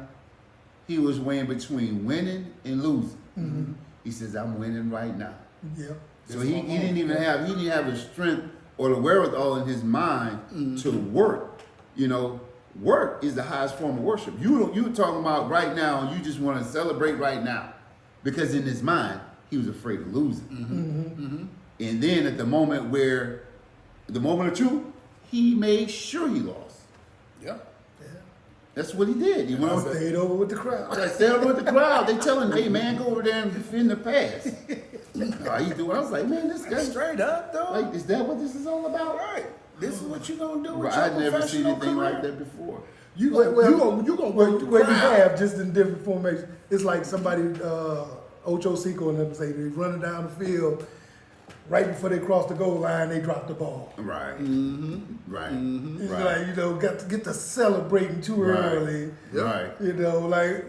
Speaker 3: he was weighing between winning and losing. He says, "I'm winning right now."
Speaker 4: Yeah.
Speaker 3: So he didn't even have the strength or the wherewithal in his mind to work. You know, work is the highest form of worship. You talking about right now, you just want to celebrate right now. Because in his mind, he was afraid of losing. And then at the moment of truth, he made sure he lost.
Speaker 5: Yeah.
Speaker 3: That's what he did. He went over there.
Speaker 4: Stayed over with the crowd.
Speaker 3: I stayed over with the crowd. They telling me, "Hey man, go over there and defend the pass." He do. I was like, man, this guy
Speaker 5: Straight up, though.
Speaker 3: like, is that what this is all about?
Speaker 5: Right. This is what you gonna do with
Speaker 3: I'd
Speaker 5: your
Speaker 3: never seen
Speaker 5: professional
Speaker 3: anything
Speaker 5: career.
Speaker 3: like that before.
Speaker 5: You gonna work the
Speaker 4: Where you
Speaker 5: crowd.
Speaker 4: have just in different formations. It's like somebody, Ocho Cinco and them say they're running down the field. right before they crossed the goal line, they dropped the ball.
Speaker 3: Right. Right.
Speaker 4: It's
Speaker 3: Right.
Speaker 4: like, you know, got to get to celebrating too
Speaker 3: Right.
Speaker 4: early.
Speaker 3: Right.
Speaker 4: You know, like,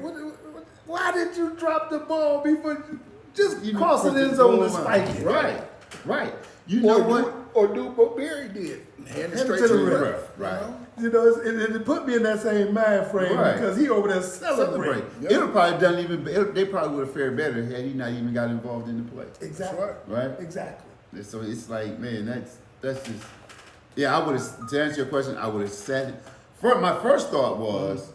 Speaker 4: why did you drop the ball before you just
Speaker 3: You
Speaker 4: cross it
Speaker 3: put
Speaker 4: in
Speaker 3: the
Speaker 4: zone
Speaker 3: goal
Speaker 4: and
Speaker 3: line.
Speaker 4: spike it?
Speaker 3: Right. Right. You know what?
Speaker 5: Or do what Barry did. Hand it straight
Speaker 4: to
Speaker 5: to
Speaker 4: the
Speaker 5: the
Speaker 4: ref.
Speaker 5: ref.
Speaker 3: Right.
Speaker 4: You know, it put me in that same mind frame
Speaker 3: Right.
Speaker 4: because he over there
Speaker 3: Celebrate.
Speaker 4: celebrating.
Speaker 5: Yeah.
Speaker 3: It would probably done even. They probably would have fared better had he not even got involved in the play.
Speaker 4: Exactly.
Speaker 5: That's
Speaker 3: Right.
Speaker 4: Exactly.
Speaker 3: So it's like, man, that's just. Yeah, I would have. To answer your question, I would have said. My first thought was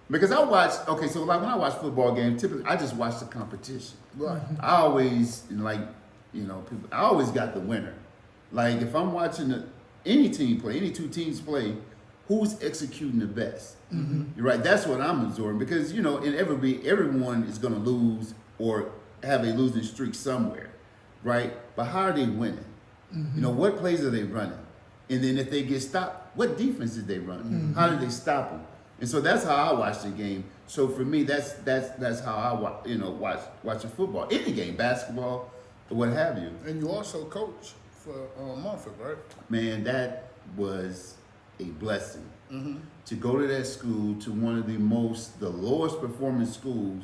Speaker 3: because I watched. Okay, so like when I watch football games, typically I just watch the competition.
Speaker 5: Right.
Speaker 3: I always like, people. I always got the winner. Like if I'm watching any team play, any two teams play, who's executing the best? You're right. That's what I'm absorbing because everyone is going to lose or have a losing streak somewhere, right? But how are they winning? What plays are they running? And then if they get stopped, what defense did they run? How did they stop them? And so that's how I watch the game. So for me, that's how I watch a football, any game, basketball, or what have you.
Speaker 5: And you also coach for Mumford, right?
Speaker 3: Man, that was a blessing to go to that school, to one of the lowest performing schools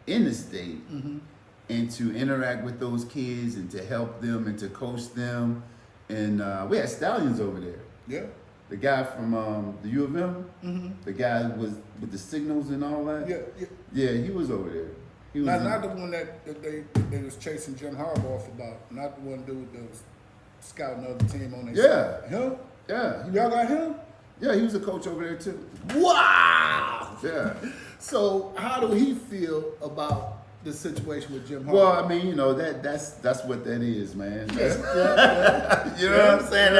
Speaker 3: in the state, and to interact with those kids and to help them and to coach them. And we had Stallions over there.
Speaker 5: Yeah.
Speaker 3: The guy from the U of M, the guy was with the signals and all that. Yeah, he was over there. He was
Speaker 5: Not the one that they was chasing Jim Harbaugh about. Not the one dude that was scouting the other team on their
Speaker 3: Yeah.
Speaker 5: side. Him?
Speaker 3: Yeah,
Speaker 5: Y'all got him?
Speaker 3: yeah, he was a coach over there too.
Speaker 5: Wow.
Speaker 3: Yeah.
Speaker 5: So how do he feel about the situation with Jim Harbaugh?
Speaker 3: Well, I mean, that's what that is, man. That's,
Speaker 5: yeah.
Speaker 3: you know what I'm saying?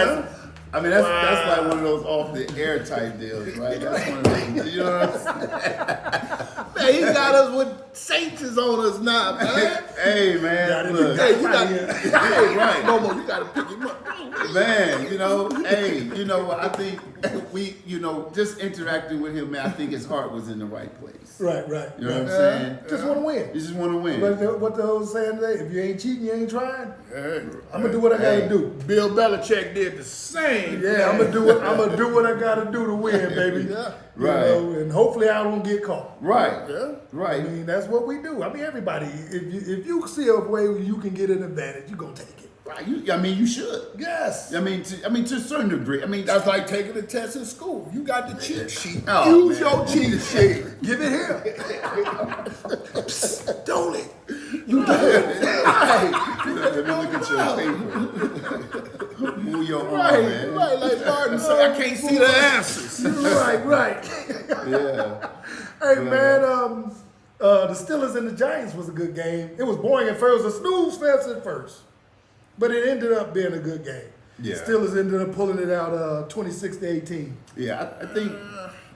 Speaker 3: That's like one of those off the air type deals, right? That's one of those. You know what I'm saying?
Speaker 5: Man, he got us with Saints on us now, man.
Speaker 3: Hey, man, look,
Speaker 5: Hey, you got
Speaker 3: hey, right,
Speaker 5: Momo, you got to pick him up.
Speaker 3: man. I think we, just interacting with him, man. I think his heart was in the right place.
Speaker 4: Right.
Speaker 3: You know what I'm saying?
Speaker 4: Just want to win.
Speaker 3: You just want to win.
Speaker 4: What the old saying today? If you ain't cheating, you ain't trying.
Speaker 5: Hey,
Speaker 4: I'm gonna do what I gotta
Speaker 3: Hey.
Speaker 4: do.
Speaker 5: Bill Belichick did the same.
Speaker 4: Yeah, I'm gonna do what I gotta do to win, baby.
Speaker 5: Yeah.
Speaker 4: You
Speaker 3: Right.
Speaker 4: know, and hopefully I don't get caught.
Speaker 3: Right.
Speaker 5: Yeah.
Speaker 3: Right.
Speaker 4: I mean, that's what we do. I mean, everybody. If you see a way where you can get an advantage, you gonna take it.
Speaker 3: Right. You should.
Speaker 4: Yes.
Speaker 3: I mean, to a certain degree. I mean,
Speaker 5: That's like taking a test in school. You got the cheat sheet.
Speaker 3: Oh,
Speaker 5: Use
Speaker 3: man.
Speaker 5: your cheat sheet.
Speaker 4: Give it here.
Speaker 5: Don't it?
Speaker 3: Let me look at your paper. Move your arm,
Speaker 5: Right,
Speaker 3: man.
Speaker 5: right. Like Martin said, I can't see the answers.
Speaker 4: right.
Speaker 3: Yeah.
Speaker 4: Hey man, the Steelers and the Giants was a good game. It was boring at first. It was a snooze fest at first, but it ended up being a good game.
Speaker 3: Yeah.
Speaker 4: The Steelers ended up pulling it out 26-18.
Speaker 3: Yeah, I think.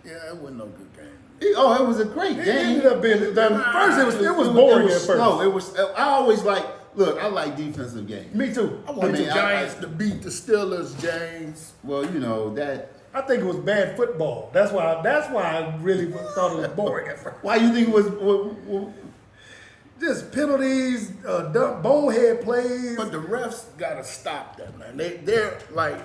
Speaker 5: Yeah, it wasn't no good game.
Speaker 3: It was a great
Speaker 4: It
Speaker 3: game.
Speaker 4: ended up being first. It was boring at first.
Speaker 3: No, it was. I always I like defensive games.
Speaker 4: Me too.
Speaker 5: I want
Speaker 3: I mean,
Speaker 5: the Giants to beat the Steelers, James.
Speaker 3: Well, that.
Speaker 4: I think it was bad football. That's why I really thought it was boring at first.
Speaker 3: Why you think it was?
Speaker 4: Just penalties, dumb bonehead plays.
Speaker 5: But the refs got to stop that, man. They're like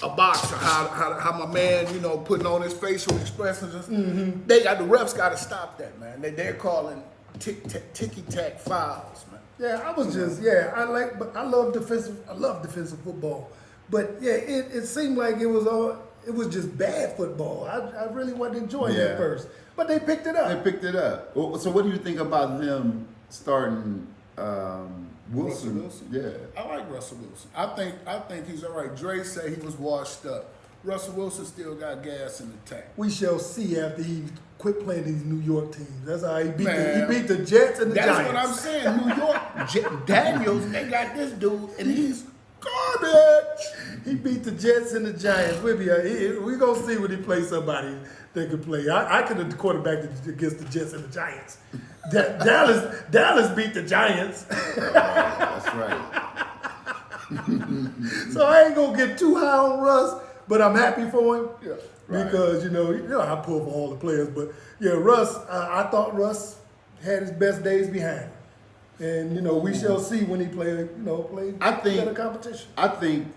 Speaker 5: a boxer. How my man, putting on his facial expressions. The refs got to stop that, man. They're calling ticky tack fouls, man.
Speaker 4: Yeah, I was just I love defensive football, but yeah, it seemed like it was just bad football. I really wasn't enjoying it
Speaker 3: Yeah.
Speaker 4: at first, but they picked it
Speaker 3: They
Speaker 4: up.
Speaker 3: picked it up. So what do you think about them starting Wilson?
Speaker 5: Russell Wilson?
Speaker 3: Yeah.
Speaker 5: I like Russell Wilson. I think he's all right. Dre said he was washed up. Russell Wilson still got gas in the tank.
Speaker 4: We shall see after he quit playing these New York teams. That's how he beat
Speaker 5: Man,
Speaker 4: he beat the Jets and the
Speaker 5: That's
Speaker 4: Giants.
Speaker 5: what I'm saying. New York Daniels, they got this dude, and he's garbage.
Speaker 4: He beat the Jets and the Giants. We gonna see when he plays somebody that could play. I could have quarterbacked against the Jets and the Giants. Dallas beat the Giants,
Speaker 3: That's right.
Speaker 4: so I ain't gonna get too high on Russ. But I'm happy for him
Speaker 5: Yeah,
Speaker 3: right.
Speaker 4: because I pull for all the players. But yeah, Russ, I thought Russ had his best days behind him. And we shall see when he play
Speaker 3: I think-
Speaker 4: better competition.
Speaker 3: I think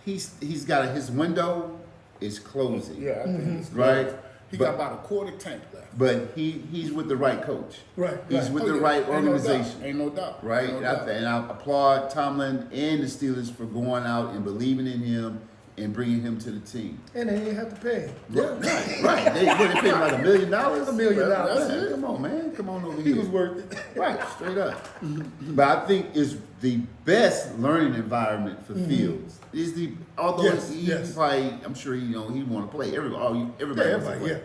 Speaker 3: he's got his window is closing.
Speaker 5: Yeah, I think it's
Speaker 3: Right.
Speaker 5: He
Speaker 3: But-
Speaker 5: got about a quarter tank left.
Speaker 3: But he's with the right coach.
Speaker 4: Right,
Speaker 3: He's
Speaker 4: right.
Speaker 3: with
Speaker 5: Oh,
Speaker 3: the
Speaker 5: yeah.
Speaker 3: right
Speaker 5: Ain't no doubt.
Speaker 3: organization.
Speaker 5: Ain't no doubt.
Speaker 3: Right?
Speaker 5: Ain't no doubt.
Speaker 3: And I applaud Tomlin and the Steelers for going out and believing in him and bringing him to the team.
Speaker 4: And they ain't have to pay him.
Speaker 3: Right. They paid him like $1 million.
Speaker 4: $1 million.
Speaker 3: That's it. Come on, man. Come on over
Speaker 4: He
Speaker 3: here.
Speaker 4: was worth it.
Speaker 3: Right, straight up. But I think it's the best learning environment for Fields. Is although
Speaker 4: Yes,
Speaker 3: he
Speaker 4: yes.
Speaker 3: probably, I'm sure he want to play. Everybody wants to
Speaker 4: everybody,
Speaker 3: play.
Speaker 4: yeah.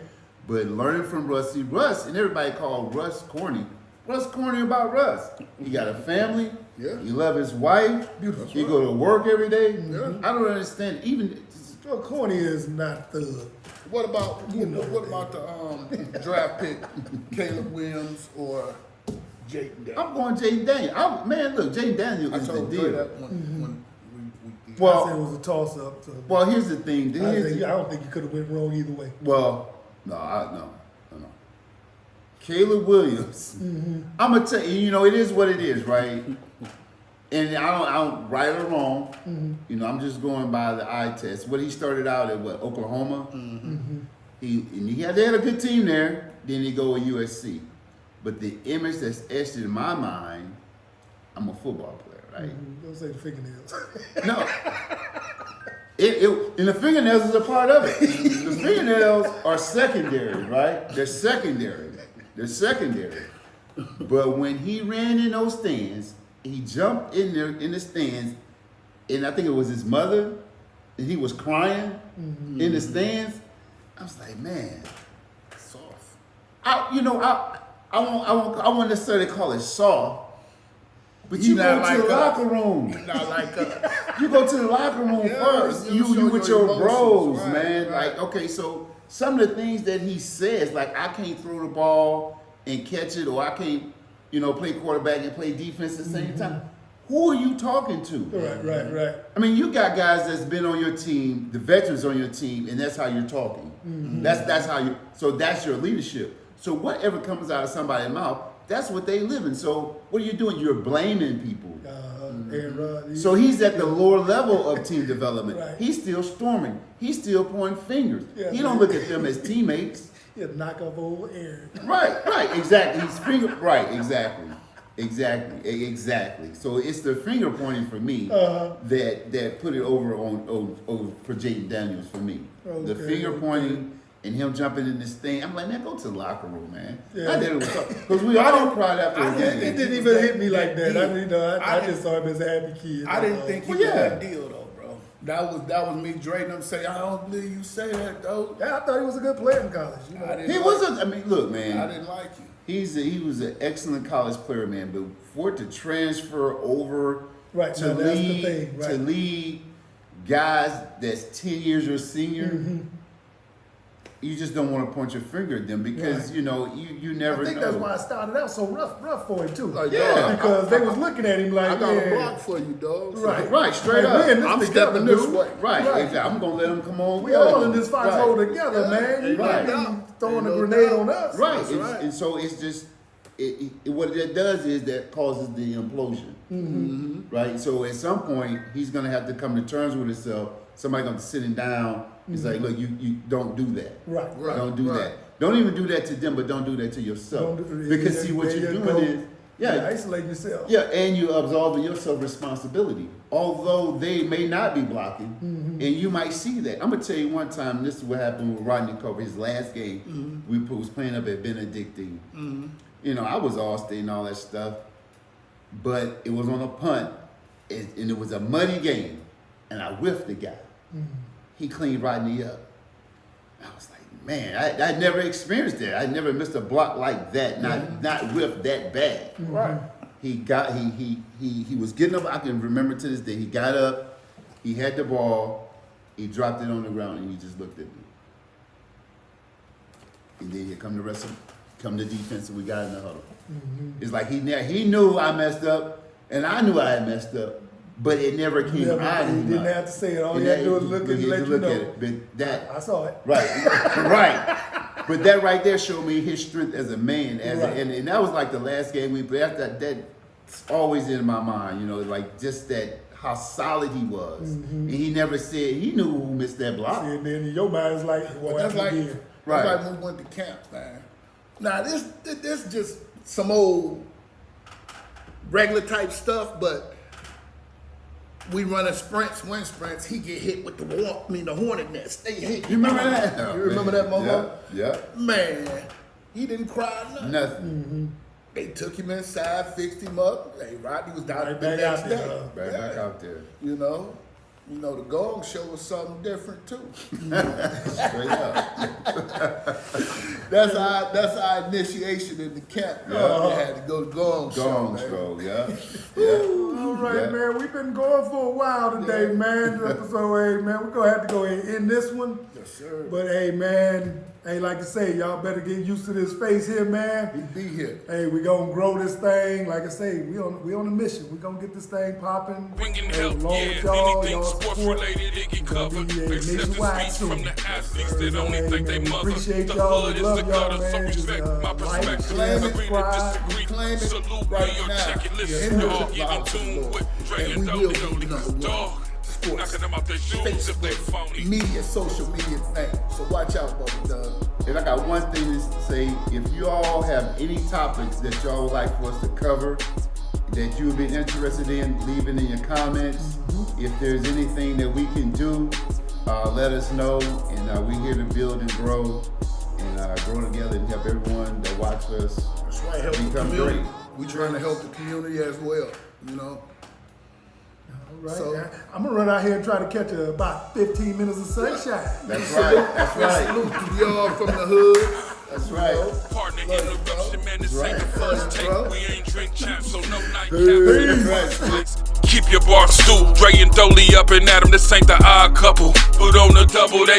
Speaker 3: But learning from Russ, and everybody called Russ corny. What's corny about Russ? He got a family.
Speaker 5: Yeah.
Speaker 3: He love his wife.
Speaker 4: Beautiful.
Speaker 3: He go to work every day.
Speaker 5: Yeah.
Speaker 3: I don't understand. Even
Speaker 4: Well, corny is not thug.
Speaker 5: What about what about the draft pick, Caleb Williams or Jake Daniels?
Speaker 3: I'm going Jaden Daniels. Man, look, Jaden Daniels
Speaker 5: I
Speaker 3: is the
Speaker 5: told Dre
Speaker 3: deal.
Speaker 5: that when we
Speaker 3: Well,
Speaker 4: I said it was a toss up. So
Speaker 3: Well, here's the thing.
Speaker 4: I don't think you could have went wrong either way.
Speaker 3: Well, no. Caleb Williams. I'm gonna tell you. It is what it is, right? And I don't right or wrong. I'm just going by the eye test. What he started out at Oklahoma. They had a good team there. Then he go with USC. But the image that's etched in my mind, I'm a football player, right?
Speaker 4: Don't say the fingernails.
Speaker 3: No. And the fingernails is a part of it. The fingernails are secondary, right? They're secondary. But when he ran in those stands, he jumped in there in the stands, and I think it was his mother, and he was crying in the stands. I was like, man,
Speaker 5: soft.
Speaker 3: I won't necessarily call it soft, but
Speaker 5: He
Speaker 3: you
Speaker 5: not
Speaker 3: go
Speaker 5: like
Speaker 3: to the
Speaker 5: us.
Speaker 3: locker room.
Speaker 5: Not like us.
Speaker 3: You go to the locker room
Speaker 5: Yeah,
Speaker 3: first.
Speaker 5: you show
Speaker 3: You with
Speaker 5: your
Speaker 3: your
Speaker 5: emotions,
Speaker 3: bros,
Speaker 5: right,
Speaker 3: man.
Speaker 5: right.
Speaker 3: Like, okay, so some of the things that he says, like I can't throw the ball and catch it, or I can't, play quarterback and play defense at the same time. Who are you talking to?
Speaker 4: Right.
Speaker 3: I mean, you got guys that's been on your team, the veterans on your team, and that's how you're talking. That's how you. So that's your leadership. So whatever comes out of somebody's mouth, that's what they live in. So what are you doing? You're blaming people.
Speaker 4: Aaron Rodgers.
Speaker 3: So he's at the lower level of team development.
Speaker 4: Right.
Speaker 3: He's still storming. He's still pointing fingers.
Speaker 4: Yeah,
Speaker 3: He don't
Speaker 4: man.
Speaker 3: look at them as teammates.
Speaker 4: Yeah, knock off old Aaron.
Speaker 3: Right, exactly. He's exactly. So it's the finger pointing for me that put it over on for Jaden Daniels for me. The
Speaker 4: Okay,
Speaker 3: finger
Speaker 4: okay.
Speaker 3: pointing and him jumping in this thing. I'm like, man, go to the locker room, man.
Speaker 4: Yeah.
Speaker 3: Because we all cried after a
Speaker 4: It
Speaker 3: game.
Speaker 4: didn't even hit me like that. I
Speaker 5: I
Speaker 4: just saw him as a happy kid.
Speaker 5: I didn't think he
Speaker 3: Well,
Speaker 5: was
Speaker 3: yeah.
Speaker 5: that deal though, bro. That was me draining him say, I don't believe you say that though.
Speaker 4: Yeah, I thought he was a good player in college.
Speaker 5: I didn't
Speaker 3: He
Speaker 5: like
Speaker 3: wasn't. I mean, look,
Speaker 5: I
Speaker 3: man.
Speaker 5: didn't like you.
Speaker 3: He was an excellent college player, man. But for it to transfer over
Speaker 4: Right,
Speaker 3: to
Speaker 4: now that's the
Speaker 3: lead
Speaker 4: thing, right.
Speaker 3: to lead guys that's 10 years your senior,
Speaker 4: Mm-hmm.
Speaker 3: you just don't want to point your finger at them because
Speaker 4: Right.
Speaker 3: you never
Speaker 4: I think
Speaker 3: know.
Speaker 4: that's why it started out so rough for him too.
Speaker 5: Like,
Speaker 3: Yeah.
Speaker 5: dog,
Speaker 4: Because they was looking at him like,
Speaker 5: I got a
Speaker 4: yeah,
Speaker 5: block for you, dog.
Speaker 4: right,
Speaker 3: Right, straight
Speaker 4: Like,
Speaker 3: up.
Speaker 4: we in this
Speaker 5: I'm
Speaker 4: together,
Speaker 5: stepping this
Speaker 4: dude.
Speaker 5: way.
Speaker 3: Right,
Speaker 4: Right.
Speaker 3: exactly. I'm gonna let them come on.
Speaker 4: We all in this foxhole
Speaker 3: Right.
Speaker 4: together,
Speaker 5: Yeah,
Speaker 4: man. You
Speaker 5: ain't
Speaker 3: no
Speaker 4: can't
Speaker 5: doubt.
Speaker 4: be throwing
Speaker 5: Ain't
Speaker 4: a
Speaker 5: no
Speaker 4: grenade
Speaker 5: doubt.
Speaker 4: on us.
Speaker 3: Right.
Speaker 5: That's right.
Speaker 3: And so it's just what it does is that causes the implosion. Right. So at some point he's gonna have to come to terms with himself. Somebody gonna sit him down. It's like, look, you don't do that.
Speaker 4: Right.
Speaker 5: Right.
Speaker 3: Don't do
Speaker 5: right.
Speaker 3: that. Don't even do that to them, but don't do that to yourself.
Speaker 4: Don't do-
Speaker 3: Because
Speaker 4: there-
Speaker 3: see what
Speaker 4: there
Speaker 3: you're
Speaker 4: you
Speaker 3: doing
Speaker 4: go.
Speaker 3: is
Speaker 4: Isolate yourself.
Speaker 3: yeah, and you're absolving yourself responsibility. Although they may not be blocking, and you might see that. I'm gonna tell you one time. This is what happened with Rodney Culver. His last game, we was playing up at Benedictine. I was All-State and all that stuff, but it was on a punt, and it was a muddy game, and I whiffed the guy. He cleaned Rodney up. I was like, man, I never experienced that. I never missed a block like that. Not whiffed that bad.
Speaker 5: Right.
Speaker 3: He was getting up. I can remember to this day. He got up. He had the ball. He dropped it on the ground, and he just looked at me. And then here come the rest of come the defense, and we got in the huddle. It's like he knew I messed up, and I knew I had messed up, but it never came
Speaker 4: Never-
Speaker 3: out of
Speaker 4: he
Speaker 3: him.
Speaker 4: didn't have to say it. All
Speaker 3: And
Speaker 4: you had to do
Speaker 3: that-
Speaker 4: is look
Speaker 3: you
Speaker 4: and
Speaker 3: had
Speaker 4: let
Speaker 3: to
Speaker 4: you
Speaker 3: look
Speaker 4: know.
Speaker 3: at it. But that
Speaker 4: I saw it.
Speaker 3: right, right. But that right there showed me his strength as a man, and that was like the last game we played. After that's always in my mind, you know, like just that how solid he was, and he never said he knew who missed that block.
Speaker 4: And then in your mind, it's like, well,
Speaker 5: That's like,
Speaker 4: again.
Speaker 3: Right.
Speaker 5: that's like when we went to camp, man. Now this just some old regular type stuff, but we running sprints, wind sprints. He get hit with the hornet nest. They hit.
Speaker 3: You remember that?
Speaker 5: You remember that, Momo?
Speaker 3: Yeah.
Speaker 5: Man, he didn't cry nothing.
Speaker 3: Nothing.
Speaker 5: They took him inside, fixed him up. Hey, Rodney was down
Speaker 4: Right
Speaker 5: the
Speaker 4: back
Speaker 5: next
Speaker 4: out there,
Speaker 5: day.
Speaker 4: huh?
Speaker 3: Right back out there.
Speaker 5: You know, the Gong Show was something different too.
Speaker 3: Straight up.
Speaker 5: That's our initiation in the camp. You had to go to Gong Show.
Speaker 3: Gong
Speaker 5: man.
Speaker 3: Show, yeah.
Speaker 4: All right,
Speaker 3: Yeah.
Speaker 4: man. We've been going for a while today, man. So, hey, man, we're going to have to go ahead and end this one.
Speaker 5: Yes, sir.
Speaker 4: But, hey, man, hey, like I say, y'all better get used to this face here, man.
Speaker 5: He be here.
Speaker 4: Hey, we gonna grow this thing. Like I say, we on a mission. We gonna get this thing popping.
Speaker 1: Bringing
Speaker 4: Hey,
Speaker 1: help,
Speaker 4: along
Speaker 1: yeah.
Speaker 4: with y'all,
Speaker 1: Anything
Speaker 4: y'all
Speaker 1: sports
Speaker 4: support.
Speaker 1: related, it get
Speaker 4: Gonna
Speaker 1: covered.
Speaker 4: be,
Speaker 1: Accept the
Speaker 4: nationwide
Speaker 1: speech from
Speaker 4: soon.
Speaker 1: the athletes that only
Speaker 4: Hey,
Speaker 1: think they
Speaker 4: man, we
Speaker 1: mother.
Speaker 4: appreciate
Speaker 1: The
Speaker 4: y'all.
Speaker 1: hood
Speaker 4: We
Speaker 1: is
Speaker 4: love
Speaker 1: the
Speaker 4: y'all,
Speaker 1: gutter, so
Speaker 4: man. Just,
Speaker 1: respect my
Speaker 4: like,
Speaker 1: perspective.
Speaker 5: claim it,
Speaker 1: Agree to
Speaker 4: subscribe.
Speaker 1: disagree.
Speaker 5: Claim it
Speaker 1: Salute
Speaker 5: right
Speaker 1: me or
Speaker 5: now.
Speaker 1: check it. Listen,
Speaker 5: Enter
Speaker 1: y'all
Speaker 5: the
Speaker 1: get in
Speaker 5: box,
Speaker 1: tune
Speaker 5: Lord.
Speaker 1: with Dre
Speaker 5: And
Speaker 1: and
Speaker 5: we will
Speaker 1: Dolly
Speaker 5: be
Speaker 1: Dolly.
Speaker 5: number one.
Speaker 1: Dog,
Speaker 5: Sports.
Speaker 1: knocking them out their shoes if they phony.
Speaker 5: Media, social media thing. So watch out, Bubba Dub.
Speaker 3: And I got one thing to say. If you all have any topics that y'all would like for us to cover, that you've been interested in, leave it in your comments. If there's anything that we can do, let us know. And we're here to build and grow and grow together and help everyone that watch us
Speaker 5: That's right, help the
Speaker 3: become
Speaker 5: community.
Speaker 3: great.
Speaker 5: We trying to help the community as well, you know.
Speaker 4: Right.
Speaker 5: So-
Speaker 4: I'm gonna run out here and try to catch about 15 minutes of sunshine.
Speaker 3: That's right. That's right.
Speaker 5: Salute to y'all from the hood.
Speaker 3: That's right.
Speaker 1: Partner
Speaker 5: Love it,
Speaker 1: interruption, man. This
Speaker 3: Right.
Speaker 1: ain't the first take.
Speaker 5: Bro.
Speaker 1: We ain't drink champs, so no nightcaps
Speaker 3: Peace.
Speaker 1: in the first place. Keep your bar stool. Dre and Dolly up and at 'em. This ain't the odd couple. Put on the double. They